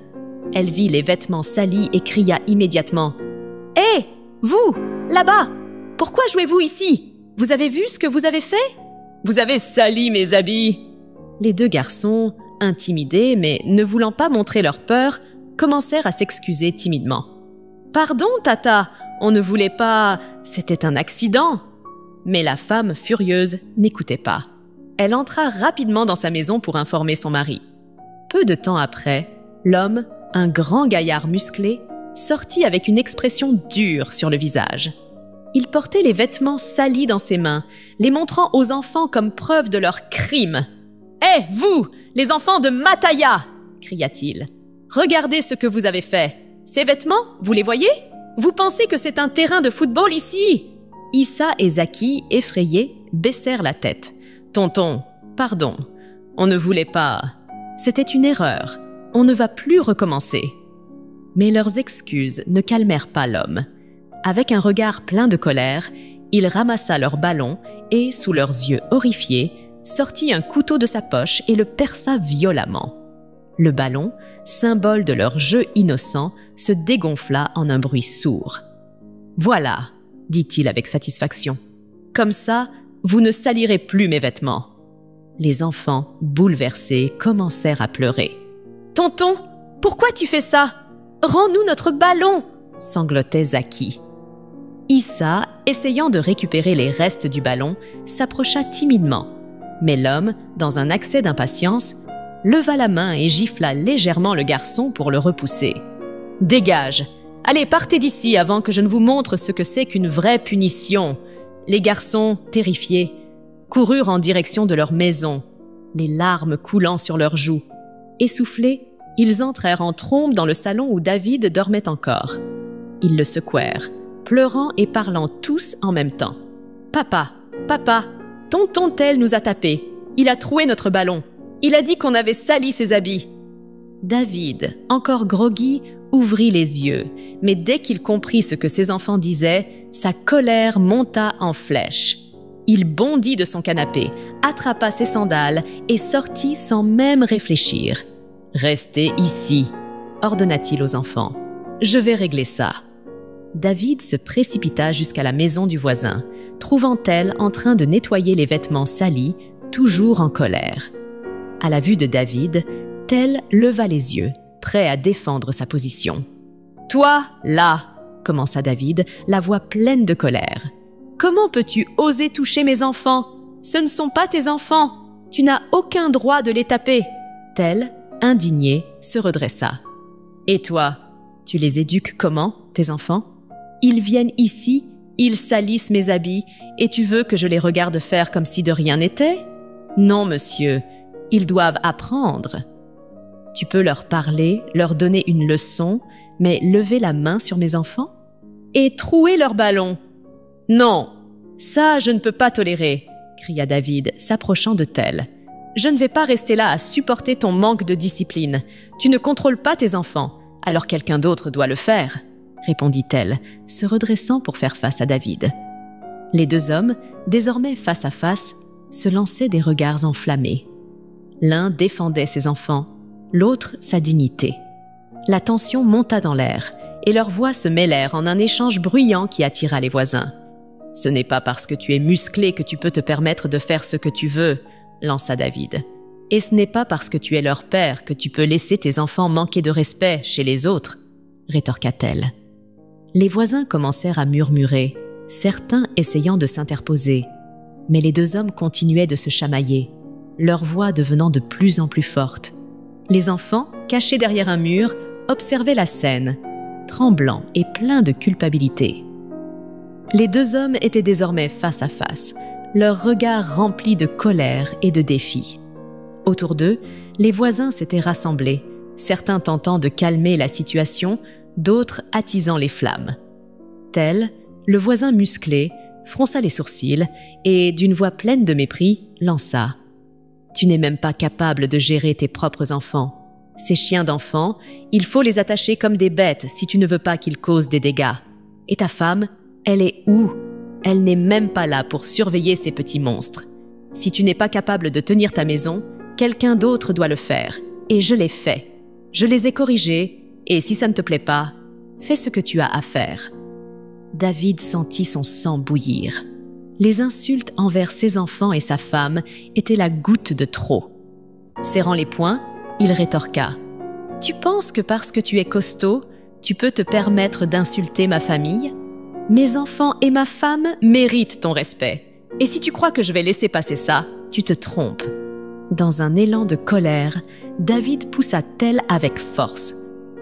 Elle vit les vêtements salis et cria immédiatement « Hé, vous, là-bas, pourquoi jouez-vous ici? Vous avez vu ce que vous avez fait? Vous avez sali mes habits !» Les deux garçons, intimidés mais ne voulant pas montrer leur peur, commencèrent à s'excuser timidement. « Pardon, Tata, on ne voulait pas... C'était un accident !» Mais la femme, furieuse, n'écoutait pas. Elle entra rapidement dans sa maison pour informer son mari. Peu de temps après, l'homme, un grand gaillard musclé, sortit avec une expression dure sur le visage. Il portait les vêtements salis dans ses mains, les montrant aux enfants comme preuve de leur crime. « Hé, vous, les enfants de Mataya !» cria-t-il. « Regardez ce que vous avez fait. Ces vêtements, vous les voyez? Vous pensez que c'est un terrain de football ici ?» Issa et Zaki, effrayés, baissèrent la tête. « Tonton, pardon, on ne voulait pas... C'était une erreur. On ne va plus recommencer. » Mais leurs excuses ne calmèrent pas l'homme. Avec un regard plein de colère, il ramassa leur ballon et, sous leurs yeux horrifiés, sortit un couteau de sa poche et le perça violemment. Le ballon, symbole de leur jeu innocent, se dégonfla en un bruit sourd. « Voilà !» dit-il avec satisfaction. « Comme ça, vous ne salirez plus mes vêtements. » Les enfants, bouleversés, commencèrent à pleurer. « Tonton, pourquoi tu fais ça? Rends-nous notre ballon !» sanglotait Zaki. Issa, essayant de récupérer les restes du ballon, s'approcha timidement. Mais l'homme, dans un accès d'impatience, leva la main et gifla légèrement le garçon pour le repousser. « Dégage! Allez, partez d'ici avant que je ne vous montre ce que c'est qu'une vraie punition !» Les garçons, terrifiés, coururent en direction de leur maison, les larmes coulant sur leurs joues. Essoufflés, ils entrèrent en trombe dans le salon où David dormait encore. Ils le secouèrent, pleurant et parlant tous en même temps. « Papa, papa, tonton tel nous a tapés. Il a troué notre ballon. Il a dit qu'on avait sali ses habits. » David, encore groggy, ouvrit les yeux, mais dès qu'il comprit ce que ses enfants disaient, sa colère monta en flèche. Il bondit de son canapé, attrapa ses sandales et sortit sans même réfléchir. « Restez ici !» ordonna-t-il aux enfants. « Je vais régler ça. » David se précipita jusqu'à la maison du voisin, trouvant Tel en train de nettoyer les vêtements salis, toujours en colère. À la vue de David, Tel leva les yeux, prêt à défendre sa position. « Toi, là !» commença David, la voix pleine de colère. « Comment peux-tu oser toucher mes enfants? Ce ne sont pas tes enfants. Tu n'as aucun droit de les taper. » Tel, indigné, se redressa. « Et toi, tu les éduques comment, tes enfants? Ils viennent ici, ils salissent mes habits, et tu veux que je les regarde faire comme si de rien n'était? Non, monsieur, ils doivent apprendre. Tu peux leur parler, leur donner une leçon, mais lever la main sur mes enfants? Et trouer leur ballon? Non, ça je ne peux pas tolérer, cria David, s'approchant de Tel. Je ne vais pas rester là à supporter ton manque de discipline. Tu ne contrôles pas tes enfants. Alors quelqu'un d'autre doit le faire, répondit-elle, se redressant pour faire face à David. Les deux hommes, désormais face à face, se lançaient des regards enflammés. L'un défendait ses enfants, l'autre sa dignité. La tension monta dans l'air, et leurs voix se mêlèrent en un échange bruyant qui attira les voisins. « Ce n'est pas parce que tu es musclé que tu peux te permettre de faire ce que tu veux », lança David. « Et ce n'est pas parce que tu es leur père que tu peux laisser tes enfants manquer de respect chez les autres », rétorqua-t-elle. Les voisins commencèrent à murmurer, certains essayant de s'interposer. Mais les deux hommes continuaient de se chamailler, leur voix devenant de plus en plus forte. Les enfants, cachés derrière un mur, observaient la scène, tremblants et pleins de culpabilité. Les deux hommes étaient désormais face à face, leurs regards remplis de colère et de défi. Autour d'eux, les voisins s'étaient rassemblés, certains tentant de calmer la situation, d'autres attisant les flammes. Tel, le voisin musclé fronça les sourcils et, d'une voix pleine de mépris, lança « Tu n'es même pas capable de gérer tes propres enfants. Ces chiens d'enfants, il faut les attacher comme des bêtes si tu ne veux pas qu'ils causent des dégâts. Et ta femme, elle est où? Elle n'est même pas là pour surveiller ces petits monstres. Si tu n'es pas capable de tenir ta maison, quelqu'un d'autre doit le faire. Et je l'ai fait. Je les ai corrigés, et si ça ne te plaît pas, fais ce que tu as à faire. » David sentit son sang bouillir. Les insultes envers ses enfants et sa femme étaient la goutte de trop. Serrant les poings, il rétorqua « Tu penses que parce que tu es costaud, tu peux te permettre d'insulter ma famille? Mes enfants et ma femme méritent ton respect. Et si tu crois que je vais laisser passer ça, tu te trompes. » Dans un élan de colère, David poussa Tel avec force.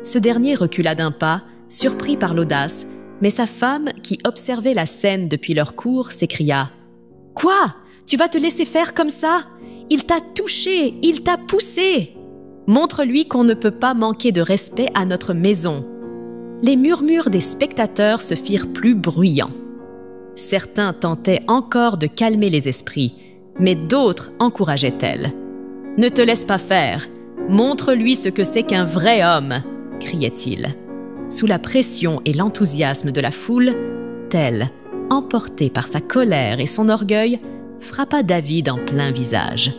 Ce dernier recula d'un pas, surpris par l'audace, mais sa femme, qui observait la scène depuis leur cour, s'écria « Quoi? Tu vas te laisser faire comme ça? Il t'a touché, il t'a poussé! Montre-lui qu'on ne peut pas manquer de respect à notre maison. » Les murmures des spectateurs se firent plus bruyants. Certains tentaient encore de calmer les esprits, mais d'autres encourageaient-elles. « Ne te laisse pas faire, montre-lui ce que c'est qu'un vrai homme !» criait-il. Sous la pression et l'enthousiasme de la foule, Tel, emporté par sa colère et son orgueil, frappa David en plein visage.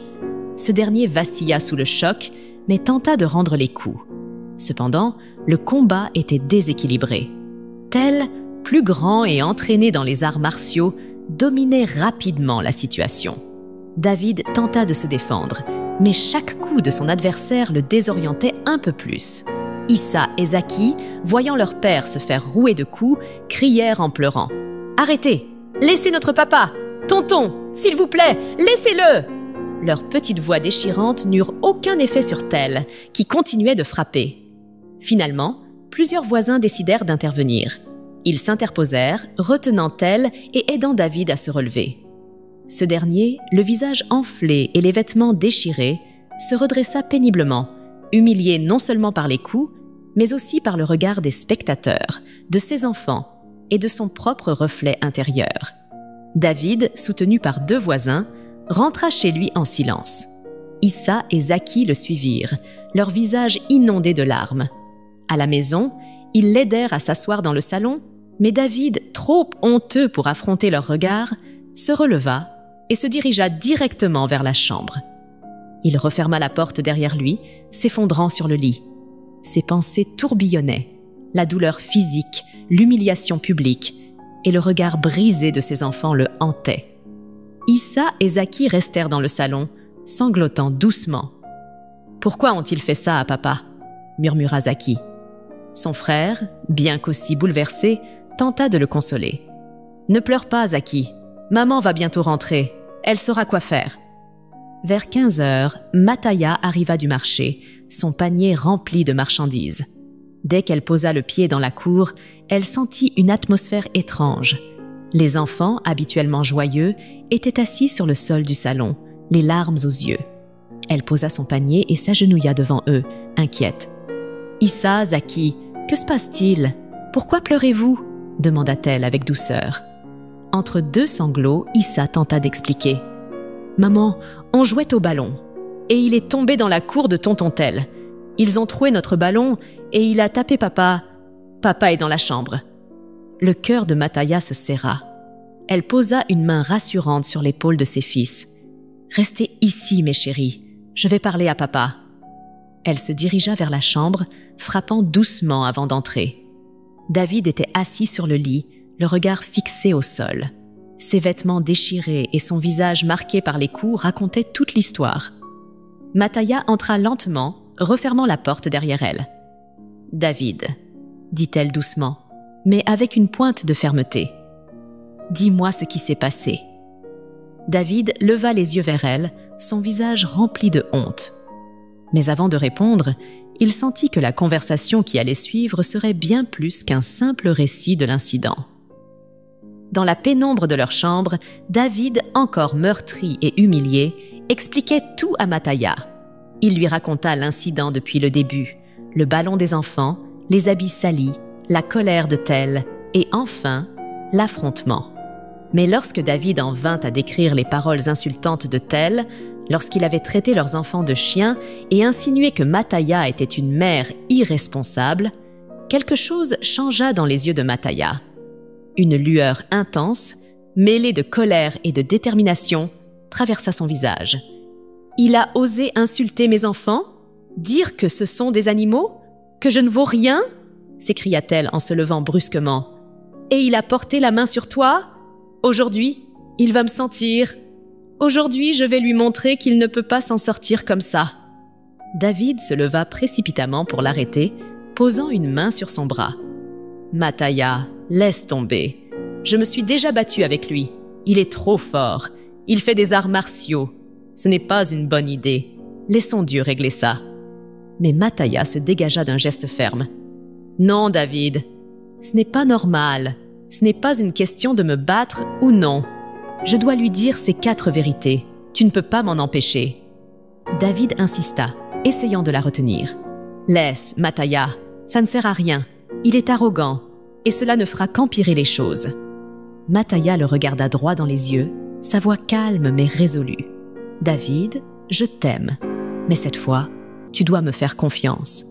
Ce dernier vacilla sous le choc, mais tenta de rendre les coups. Cependant, le combat était déséquilibré. Tel, plus grand et entraîné dans les arts martiaux, dominait rapidement la situation. David tenta de se défendre, mais chaque coup de son adversaire le désorientait un peu plus. Issa et Zaki, voyant leur père se faire rouer de coups, crièrent en pleurant « Arrêtez! Laissez notre papa! Tonton, s'il vous plaît, laissez-le !» Leurs petites voix déchirantes n'eurent aucun effet sur Tel, qui continuait de frapper. Finalement, plusieurs voisins décidèrent d'intervenir. Ils s'interposèrent, retenant Tel et aidant David à se relever. Ce dernier, le visage enflé et les vêtements déchirés, se redressa péniblement, humilié non seulement par les coups, mais aussi par le regard des spectateurs, de ses enfants et de son propre reflet intérieur. David, soutenu par deux voisins, rentra chez lui en silence. Issa et Zaki le suivirent, leur visage inondé de larmes. À la maison, ils l'aidèrent à s'asseoir dans le salon, mais David, trop honteux pour affronter leurs regards, se releva et se dirigea directement vers la chambre. Il referma la porte derrière lui, s'effondrant sur le lit. Ses pensées tourbillonnaient, la douleur physique, l'humiliation publique et le regard brisé de ses enfants le hantaient. Issa et Zaki restèrent dans le salon, sanglotant doucement. « Pourquoi ont-ils fait ça à papa ?» murmura Zaki. Son frère, bien qu'aussi bouleversé, tenta de le consoler. « Ne pleure pas, Zaki. Maman va bientôt rentrer. Elle saura quoi faire. » Vers 15 heures, Mataya arriva du marché, son panier rempli de marchandises. Dès qu'elle posa le pied dans la cour, elle sentit une atmosphère étrange. Les enfants, habituellement joyeux, étaient assis sur le sol du salon, les larmes aux yeux. Elle posa son panier et s'agenouilla devant eux, inquiète. « Issa, Zaki, que se passe-t-il? Pourquoi pleurez-vous » demanda-t-elle avec douceur. Entre deux sanglots, Issa tenta d'expliquer. « Maman, on jouait au ballon, et il est tombé dans la cour de tonton Tel. Ils ont troué notre ballon, et il a tapé papa. Papa est dans la chambre. » Le cœur de Mataya se serra. Elle posa une main rassurante sur l'épaule de ses fils. « Restez ici, mes chéris. Je vais parler à papa. » Elle se dirigea vers la chambre, frappant doucement avant d'entrer. David était assis sur le lit, le regard fixé au sol. Ses vêtements déchirés et son visage marqué par les coups racontaient toute l'histoire. Mataya entra lentement, refermant la porte derrière elle. « David, » dit-elle doucement, mais avec une pointe de fermeté. « Dis-moi ce qui s'est passé. » David leva les yeux vers elle, son visage rempli de honte. Mais avant de répondre, il sentit que la conversation qui allait suivre serait bien plus qu'un simple récit de l'incident. Dans la pénombre de leur chambre, David, encore meurtri et humilié, expliquait tout à Mataya. Il lui raconta l'incident depuis le début, le ballon des enfants, les habits salis, la colère de Tel et enfin, l'affrontement. Mais lorsque David en vint à décrire les paroles insultantes de Tel, lorsqu'il avait traité leurs enfants de chiens et insinué que Mataya était une mère irresponsable, quelque chose changea dans les yeux de Mataya. Une lueur intense, mêlée de colère et de détermination, traversa son visage. « Il a osé insulter mes enfants? Dire que ce sont des animaux? Que je ne vaux rien ?» s'écria-t-elle en se levant brusquement. « Et il a porté la main sur toi? Aujourd'hui, il va me sentir. Aujourd'hui, je vais lui montrer qu'il ne peut pas s'en sortir comme ça. » David se leva précipitamment pour l'arrêter, posant une main sur son bras. « Mataya, laisse tomber. Je me suis déjà battue avec lui. Il est trop fort. Il fait des arts martiaux. Ce n'est pas une bonne idée. Laissons Dieu régler ça. » Mais Mataya se dégagea d'un geste ferme. « Non, David, ce n'est pas normal. Ce n'est pas une question de me battre ou non. Je dois lui dire ces 4 vérités. Tu ne peux pas m'en empêcher. » David insista, essayant de la retenir. « Laisse, Mataya, ça ne sert à rien. Il est arrogant, et cela ne fera qu'empirer les choses. » Mataya le regarda droit dans les yeux, sa voix calme mais résolue. « David, je t'aime, mais cette fois, tu dois me faire confiance. »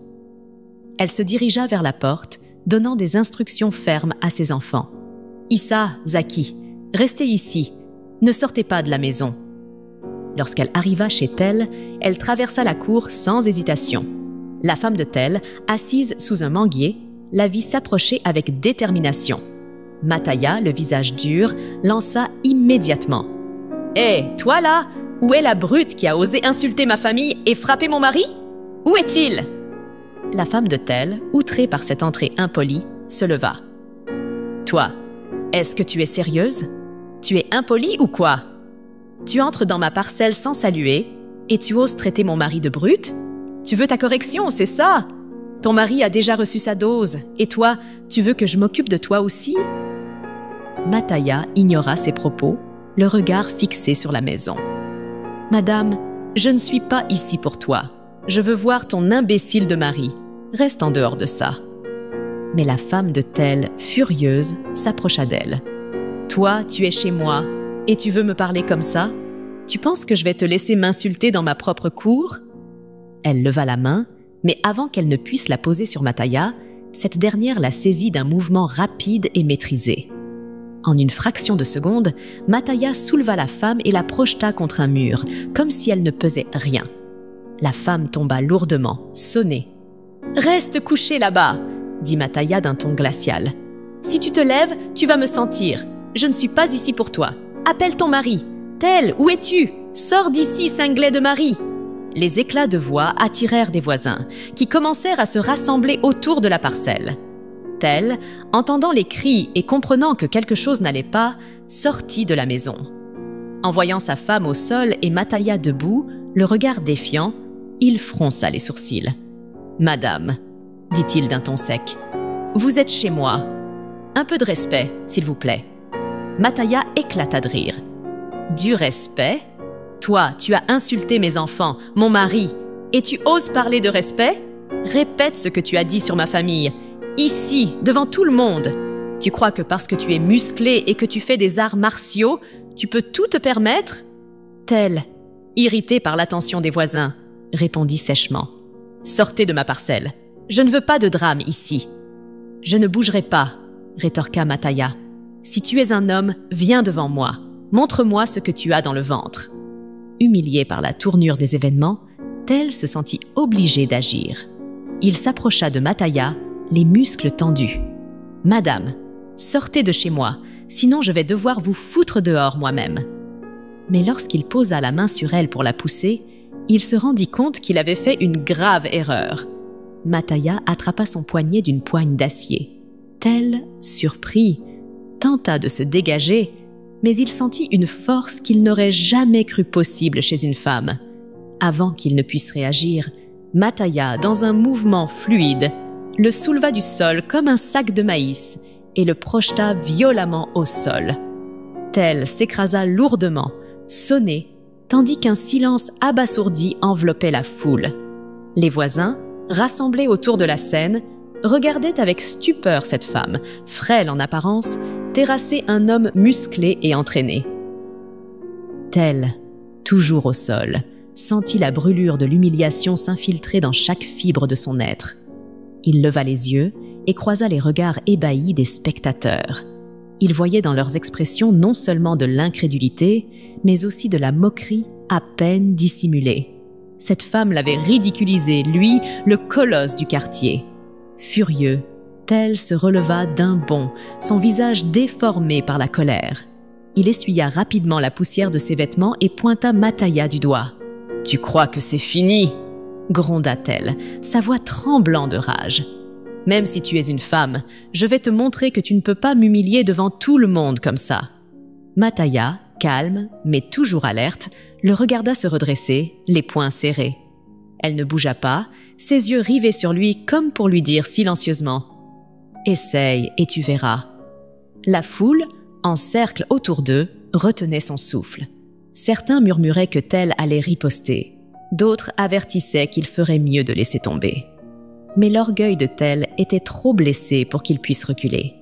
Elle se dirigea vers la porte, donnant des instructions fermes à ses enfants. « Issa, Zaki, restez ici, ne sortez pas de la maison. » Lorsqu'elle arriva chez Tel, elle traversa la cour sans hésitation. La femme de Tel, assise sous un manguier, la vit s'approcher avec détermination. Mataya, le visage dur, lança immédiatement. « Hé, toi là, où est la brute qui a osé insulter ma famille et frapper mon mari? Où est-il » La femme de Tel, outrée par cette entrée impolie, se leva. « Toi, est-ce que tu es sérieuse? Tu es impolie ou quoi? Tu entres dans ma parcelle sans saluer et tu oses traiter mon mari de brute? Tu veux ta correction, c'est ça? Ton mari a déjà reçu sa dose et toi, tu veux que je m'occupe de toi aussi? » Mataya ignora ses propos, le regard fixé sur la maison. « Madame, je ne suis pas ici pour toi. Je veux voir ton imbécile de mari. Reste en dehors de ça. » Mais la femme de Tel, furieuse, s'approcha d'elle. « Toi, tu es chez moi, et tu veux me parler comme ça? Tu penses que je vais te laisser m'insulter dans ma propre cour? » Elle leva la main, mais avant qu'elle ne puisse la poser sur Mataya, cette dernière la saisit d'un mouvement rapide et maîtrisé. En une fraction de seconde, Mataya souleva la femme et la projeta contre un mur, comme si elle ne pesait rien. La femme tomba lourdement, sonnée. « Reste couchée là-bas !» dit Mataya d'un ton glacial. « Si tu te lèves, tu vas me sentir. Je ne suis pas ici pour toi. Appelle ton mari. Tel, où es-tu? Sors d'ici, cinglet de mari !» Les éclats de voix attirèrent des voisins, qui commencèrent à se rassembler autour de la parcelle. Tel, entendant les cris et comprenant que quelque chose n'allait pas, sortit de la maison. En voyant sa femme au sol et Mataya debout, le regard défiant, il fronça les sourcils. « Madame, » dit-il d'un ton sec, « vous êtes chez moi. Un peu de respect, s'il vous plaît. » Mataya éclata de rire. « Du respect? Toi, tu as insulté mes enfants, mon mari, et tu oses parler de respect? Répète ce que tu as dit sur ma famille, ici, devant tout le monde. Tu crois que parce que tu es musclé et que tu fais des arts martiaux, tu peux tout te permettre? » Tel, irrité par l'attention des voisins, répondit sèchement. « Sortez de ma parcelle. Je ne veux pas de drame ici. »« Je ne bougerai pas, » rétorqua Mataya. « Si tu es un homme, viens devant moi. Montre-moi ce que tu as dans le ventre. » Humilié par la tournure des événements, Tel se sentit obligé d'agir. Il s'approcha de Mataya, les muscles tendus. « Madame, sortez de chez moi, sinon je vais devoir vous foutre dehors moi-même. » Mais lorsqu'il posa la main sur elle pour la pousser, il se rendit compte qu'il avait fait une grave erreur. Mataya attrapa son poignet d'une poigne d'acier. Tel, surpris, tenta de se dégager, mais il sentit une force qu'il n'aurait jamais cru possible chez une femme. Avant qu'il ne puisse réagir, Mataya, dans un mouvement fluide, le souleva du sol comme un sac de maïs et le projeta violemment au sol. Tel s'écrasa lourdement, sonné, tandis qu'un silence abasourdi enveloppait la foule. Les voisins, rassemblés autour de la scène, regardaient avec stupeur cette femme, frêle en apparence, terrasser un homme musclé et entraîné. Tel, toujours au sol, sentit la brûlure de l'humiliation s'infiltrer dans chaque fibre de son être. Il leva les yeux et croisa les regards ébahis des spectateurs. Il voyait dans leurs expressions non seulement de l'incrédulité, mais aussi de la moquerie à peine dissimulée. Cette femme l'avait ridiculisé, lui, le colosse du quartier. Furieux, Tel se releva d'un bond, son visage déformé par la colère. Il essuya rapidement la poussière de ses vêtements et pointa Mataya du doigt. « Tu crois que c'est fini ?» gronda-t-elle, sa voix tremblant de rage. « Même si tu es une femme, je vais te montrer que tu ne peux pas m'humilier devant tout le monde comme ça. » Mataya, calme, mais toujours alerte, le regarda se redresser, les poings serrés. Elle ne bougea pas, ses yeux rivés sur lui comme pour lui dire silencieusement « Essaye et tu verras. » La foule, en cercle autour d'eux, retenait son souffle. Certains murmuraient que Tel allait riposter. D'autres avertissaient qu'il ferait mieux de laisser tomber. Mais l'orgueil de Tel était trop blessé pour qu'il puisse reculer.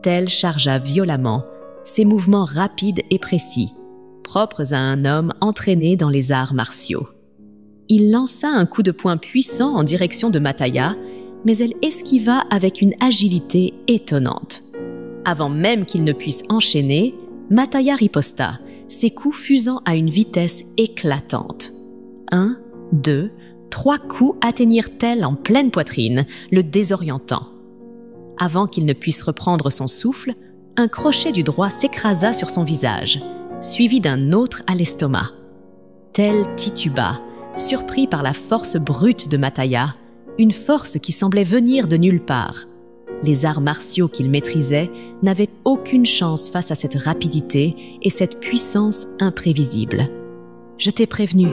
Tel chargea violemment, ses mouvements rapides et précis, propres à un homme entraîné dans les arts martiaux. Il lança un coup de poing puissant en direction de Mataya, mais elle esquiva avec une agilité étonnante. Avant même qu'il ne puisse enchaîner, Mataya riposta, ses coups fusant à une vitesse éclatante. 1, 2, 3 coups atteignirent Tel en pleine poitrine, le désorientant. Avant qu'il ne puisse reprendre son souffle, un crochet du droit s'écrasa sur son visage, suivi d'un autre à l'estomac. Tel tituba, surpris par la force brute de Mataya, une force qui semblait venir de nulle part. Les arts martiaux qu'il maîtrisait n'avaient aucune chance face à cette rapidité et cette puissance imprévisible. « Je t'ai prévenu »,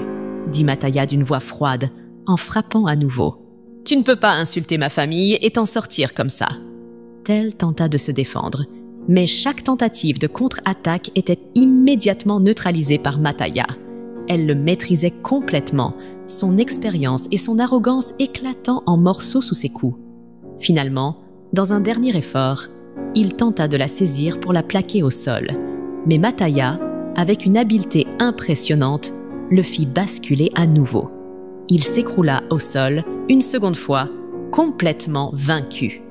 dit Mataya d'une voix froide, en frappant à nouveau. « Tu ne peux pas insulter ma famille et t'en sortir comme ça. » Tel tenta de se défendre, mais chaque tentative de contre-attaque était immédiatement neutralisée par Mataya. Elle le maîtrisait complètement, son expérience et son arrogance éclatant en morceaux sous ses coups. Finalement, dans un dernier effort, il tenta de la saisir pour la plaquer au sol, mais Mataya, avec une habileté impressionnante, le fit basculer à nouveau. Il s'écroula au sol, une seconde fois, complètement vaincu.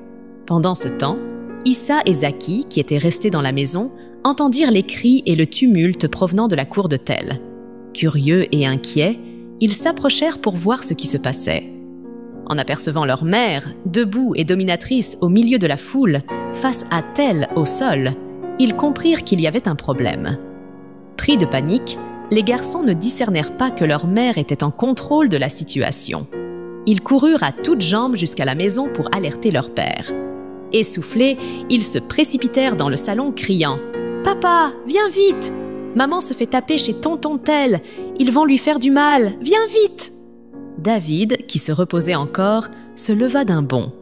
Pendant ce temps, Issa et Zaki, qui étaient restés dans la maison, entendirent les cris et le tumulte provenant de la cour de Tel. Curieux et inquiets, ils s'approchèrent pour voir ce qui se passait. En apercevant leur mère, debout et dominatrice au milieu de la foule, face à Tel au sol, ils comprirent qu'il y avait un problème. Pris de panique, les garçons ne discernèrent pas que leur mère était en contrôle de la situation. Ils coururent à toutes jambes jusqu'à la maison pour alerter leur père. Essoufflés, ils se précipitèrent dans le salon criant « Papa, viens vite! Maman se fait taper chez tonton Tel, ils vont lui faire du mal, viens vite !» David, qui se reposait encore, se leva d'un bond.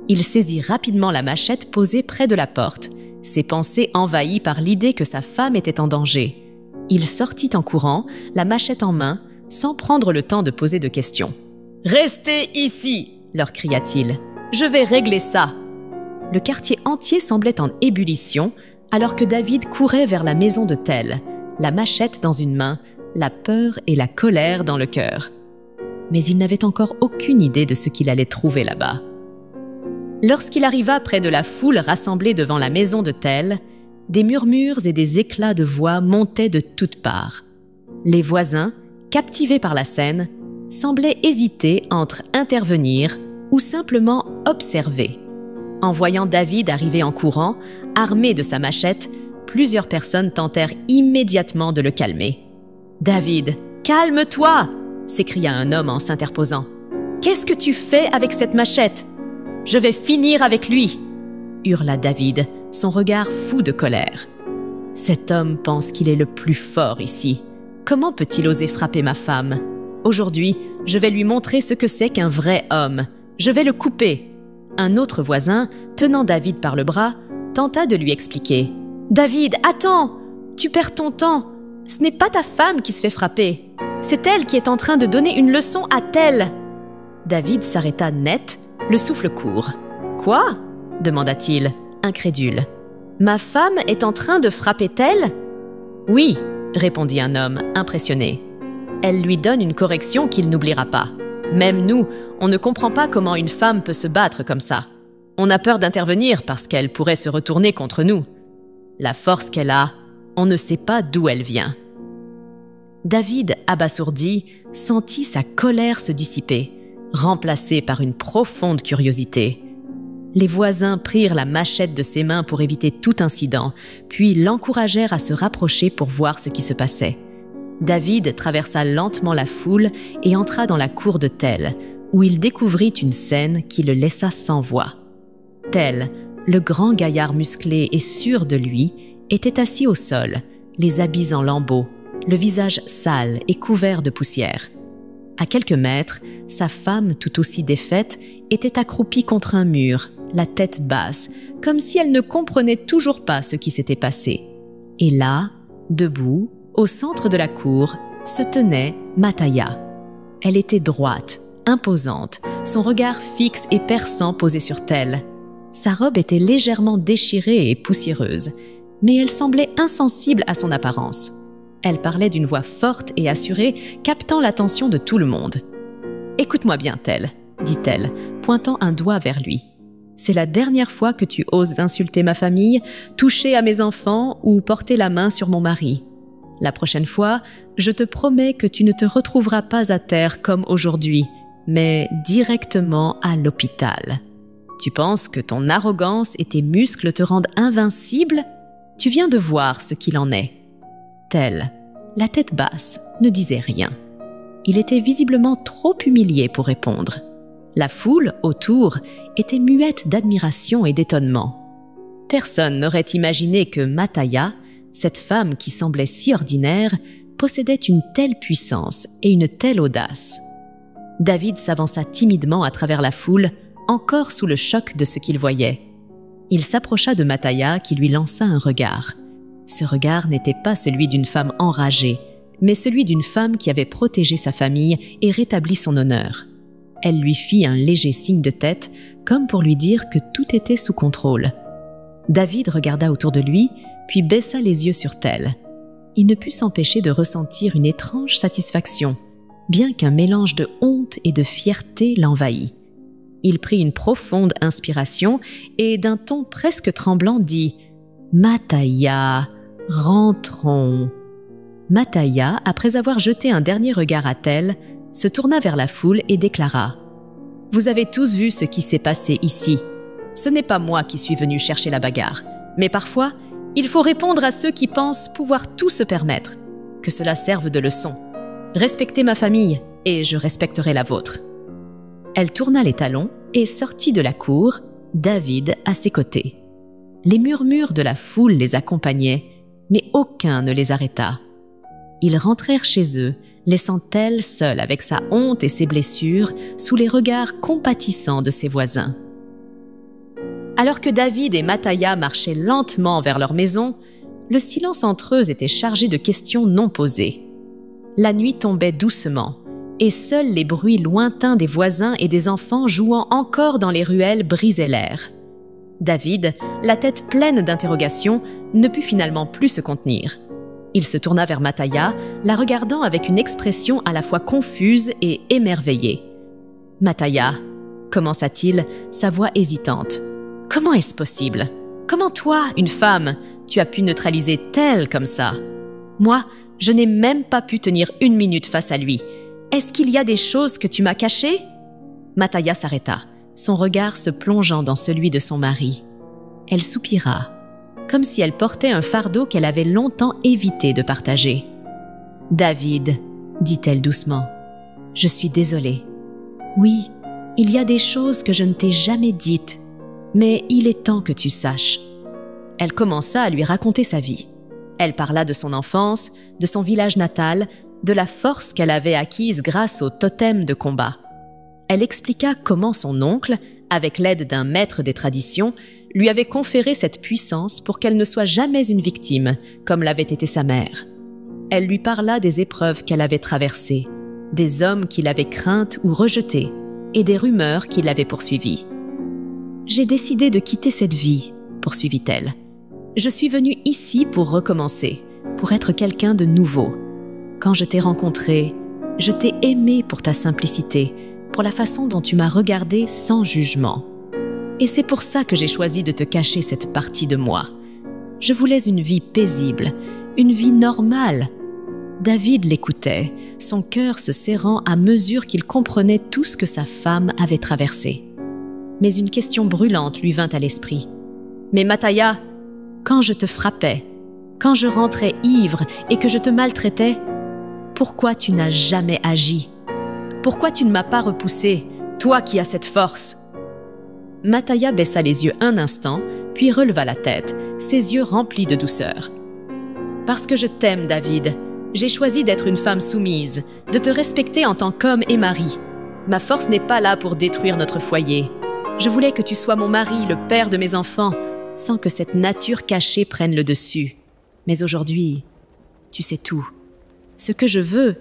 Il saisit rapidement la machette posée près de la porte, ses pensées envahies par l'idée que sa femme était en danger. Il sortit en courant, la machette en main, sans prendre le temps de poser de questions. « Restez ici !» leur cria-t-il. « Je vais régler ça !» Le quartier entier semblait en ébullition, alors que David courait vers la maison de Tel, la machette dans une main, la peur et la colère dans le cœur. mais il n'avait encore aucune idée de ce qu'il allait trouver là-bas. Lorsqu'il arriva près de la foule rassemblée devant la maison de Tell, des murmures et des éclats de voix montaient de toutes parts. Les voisins, captivés par la scène, semblaient hésiter entre intervenir ou simplement observer. En voyant David arriver en courant, armé de sa machette, plusieurs personnes tentèrent immédiatement de le calmer. « David, calme-toi !» s'écria un homme en s'interposant. « Qu'est-ce que tu fais avec cette machette ? Je vais finir avec lui !» hurla David, son regard fou de colère. « Cet homme pense qu'il est le plus fort ici. Comment peut-il oser frapper ma femme ? Aujourd'hui, je vais lui montrer ce que c'est qu'un vrai homme. Je vais le couper. » Un autre voisin, tenant David par le bras, tenta de lui expliquer. « David, attends! Tu perds ton temps. Ce n'est pas ta femme qui se fait frapper. C'est elle qui est en train de donner une leçon à Tell. » David s'arrêta net, le souffle court. « Quoi ?» demanda-t-il, incrédule. « Ma femme est en train de frapper Tell ?»« Oui, » répondit un homme, impressionné. « Elle lui donne une correction qu'il n'oubliera pas. Même nous, on ne comprend pas comment une femme peut se battre comme ça. On a peur d'intervenir parce qu'elle pourrait se retourner contre nous. La force qu'elle a, on ne sait pas d'où elle vient. » David, abasourdi, sentit sa colère se dissiper, remplacée par une profonde curiosité. Les voisins prirent la machette de ses mains pour éviter tout incident, puis l'encouragèrent à se rapprocher pour voir ce qui se passait. David traversa lentement la foule et entra dans la cour de Tell, où il découvrit une scène qui le laissa sans voix. Tell, le grand gaillard musclé et sûr de lui, était assis au sol, les habits en lambeaux, le visage sale et couvert de poussière. À quelques mètres, sa femme, tout aussi défaite, était accroupie contre un mur, la tête basse, comme si elle ne comprenait toujours pas ce qui s'était passé. Et là, debout, au centre de la cour, se tenait Mataya. Elle était droite, imposante, son regard fixe et perçant posé sur Tell. Sa robe était légèrement déchirée et poussiéreuse, mais elle semblait insensible à son apparence. Elle parlait d'une voix forte et assurée, captant l'attention de tout le monde. « Écoute-moi bien, Tell, » dit-elle, pointant un doigt vers lui. « C'est la dernière fois que tu oses insulter ma famille, toucher à mes enfants ou porter la main sur mon mari. La prochaine fois, je te promets que tu ne te retrouveras pas à terre comme aujourd'hui, mais directement à l'hôpital. Tu penses que ton arrogance et tes muscles te rendent invincible ? Tu viens de voir ce qu'il en est. » Tell, la tête basse, ne disait rien. Il était visiblement trop humilié pour répondre. La foule autour était muette d'admiration et d'étonnement. Personne n'aurait imaginé que Mataya, cette femme qui semblait si ordinaire, possédait une telle puissance et une telle audace. David s'avança timidement à travers la foule, encore sous le choc de ce qu'il voyait. Il s'approcha de Mataya qui lui lança un regard. Ce regard n'était pas celui d'une femme enragée, mais celui d'une femme qui avait protégé sa famille et rétabli son honneur. Elle lui fit un léger signe de tête, comme pour lui dire que tout était sous contrôle. David regarda autour de lui, puis baissa les yeux sur Tell. Il ne put s'empêcher de ressentir une étrange satisfaction, bien qu'un mélange de honte et de fierté l'envahît. Il prit une profonde inspiration et d'un ton presque tremblant dit « Mataya, rentrons ». Mataya, après avoir jeté un dernier regard à Tell, se tourna vers la foule et déclara « Vous avez tous vu ce qui s'est passé ici. Ce n'est pas moi qui suis venu chercher la bagarre, mais parfois, il faut répondre à ceux qui pensent pouvoir tout se permettre. Que cela serve de leçon. Respectez ma famille et je respecterai la vôtre. » Elle tourna les talons et sortit de la cour, David à ses côtés. Les murmures de la foule les accompagnaient, mais aucun ne les arrêta. Ils rentrèrent chez eux, laissant Tell seul avec sa honte et ses blessures sous les regards compatissants de ses voisins. Alors que David et Mataya marchaient lentement vers leur maison, le silence entre eux était chargé de questions non posées. La nuit tombait doucement, et seuls les bruits lointains des voisins et des enfants jouant encore dans les ruelles brisaient l'air. David, la tête pleine d'interrogations, ne put finalement plus se contenir. Il se tourna vers Mataya, la regardant avec une expression à la fois confuse et émerveillée. « Mataya, commença-t-il, sa voix hésitante. « Comment est-ce possible? Comment toi, une femme, tu as pu neutraliser tel comme ça? Moi, je n'ai même pas pu tenir 1 minute face à lui. Est-ce qu'il y a des choses que tu m'as cachées ?» Mataya s'arrêta, son regard se plongeant dans celui de son mari. Elle soupira, comme si elle portait un fardeau qu'elle avait longtemps évité de partager. « David, dit-elle doucement, je suis désolée. Oui, il y a des choses que je ne t'ai jamais dites, mais il est temps que tu saches. » Elle commença à lui raconter sa vie. Elle parla de son enfance, de son village natal, de la force qu'elle avait acquise grâce au totem de combat. Elle expliqua comment son oncle, avec l'aide d'un maître des traditions, lui avait conféré cette puissance pour qu'elle ne soit jamais une victime, comme l'avait été sa mère. Elle lui parla des épreuves qu'elle avait traversées, des hommes qui l'avaient crainte ou rejetée, et des rumeurs qui l'avaient poursuivie. « J'ai décidé de quitter cette vie, » poursuivit-elle. « Je suis venue ici pour recommencer, pour être quelqu'un de nouveau. Quand je t'ai rencontré, je t'ai aimé pour ta simplicité, pour la façon dont tu m'as regardé sans jugement. Et c'est pour ça que j'ai choisi de te cacher cette partie de moi. Je voulais une vie paisible, une vie normale. » David l'écoutait, son cœur se serrant à mesure qu'il comprenait tout ce que sa femme avait traversé. Mais une question brûlante lui vint à l'esprit. « Mais Mataya, quand je te frappais, quand je rentrais ivre et que je te maltraitais, pourquoi tu n'as jamais agi? Pourquoi tu ne m'as pas repoussé, toi qui as cette force ?» Mataya baissa les yeux un instant, puis releva la tête, ses yeux remplis de douceur. « Parce que je t'aime, David. J'ai choisi d'être une femme soumise, de te respecter en tant qu'homme et mari. Ma force n'est pas là pour détruire notre foyer. Je voulais que tu sois mon mari, le père de mes enfants, sans que cette nature cachée prenne le dessus. Mais aujourd'hui, tu sais tout. Ce que je veux,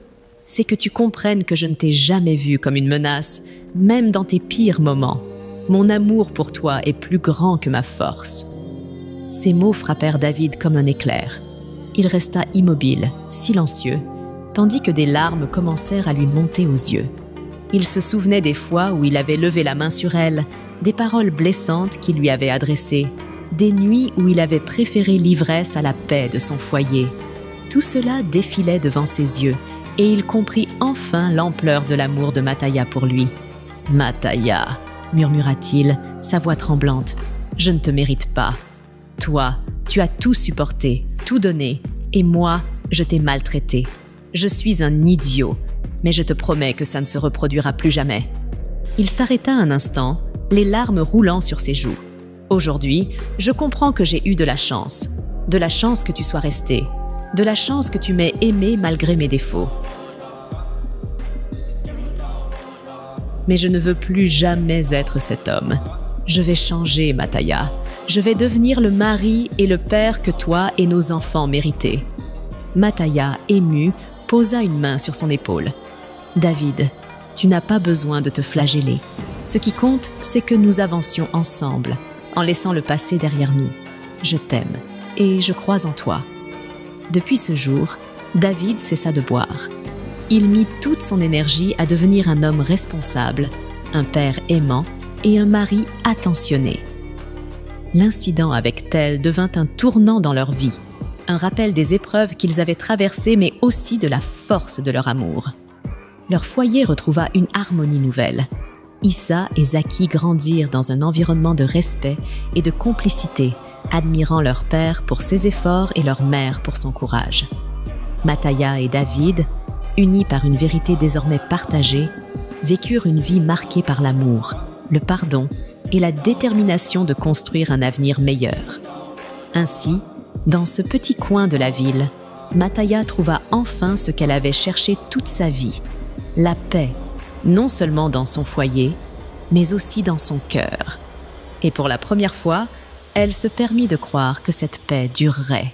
c'est que tu comprennes que je ne t'ai jamais vue comme une menace, même dans tes pires moments. Mon amour pour toi est plus grand que ma force. » Ces mots frappèrent David comme un éclair. Il resta immobile, silencieux, tandis que des larmes commencèrent à lui monter aux yeux. Il se souvenait des fois où il avait levé la main sur elle, des paroles blessantes qu'il lui avait adressées, des nuits où il avait préféré l'ivresse à la paix de son foyer. Tout cela défilait devant ses yeux, et il comprit enfin l'ampleur de l'amour de Mataya pour lui. « Mataya, » murmura-t-il, sa voix tremblante, « je ne te mérite pas. Toi, tu as tout supporté, tout donné, et moi, je t'ai maltraité. Je suis un idiot, mais je te promets que ça ne se reproduira plus jamais. » Il s'arrêta un instant, les larmes roulant sur ses joues. « Aujourd'hui, je comprends que j'ai eu de la chance que tu sois resté, de la chance que tu m'aies aimé malgré mes défauts. Mais je ne veux plus jamais être cet homme. Je vais changer, Mataya. Je vais devenir le mari et le père que toi et nos enfants méritaient. » Mataya, ému, posa une main sur son épaule. « David, tu n'as pas besoin de te flageller. Ce qui compte, c'est que nous avancions ensemble, en laissant le passé derrière nous. Je t'aime et je crois en toi. » Depuis ce jour, David cessa de boire. Il mit toute son énergie à devenir un homme responsable, un père aimant et un mari attentionné. L'incident avec Tel devint un tournant dans leur vie, un rappel des épreuves qu'ils avaient traversées mais aussi de la force de leur amour. Leur foyer retrouva une harmonie nouvelle. Issa et Zaki grandirent dans un environnement de respect et de complicité, admirant leur père pour ses efforts et leur mère pour son courage. Mataya et David, unis par une vérité désormais partagée, vécurent une vie marquée par l'amour, le pardon et la détermination de construire un avenir meilleur. Ainsi, dans ce petit coin de la ville, Mataya trouva enfin ce qu'elle avait cherché toute sa vie, la paix, non seulement dans son foyer, mais aussi dans son cœur. Et pour la première fois, elle se permit de croire que cette paix durerait.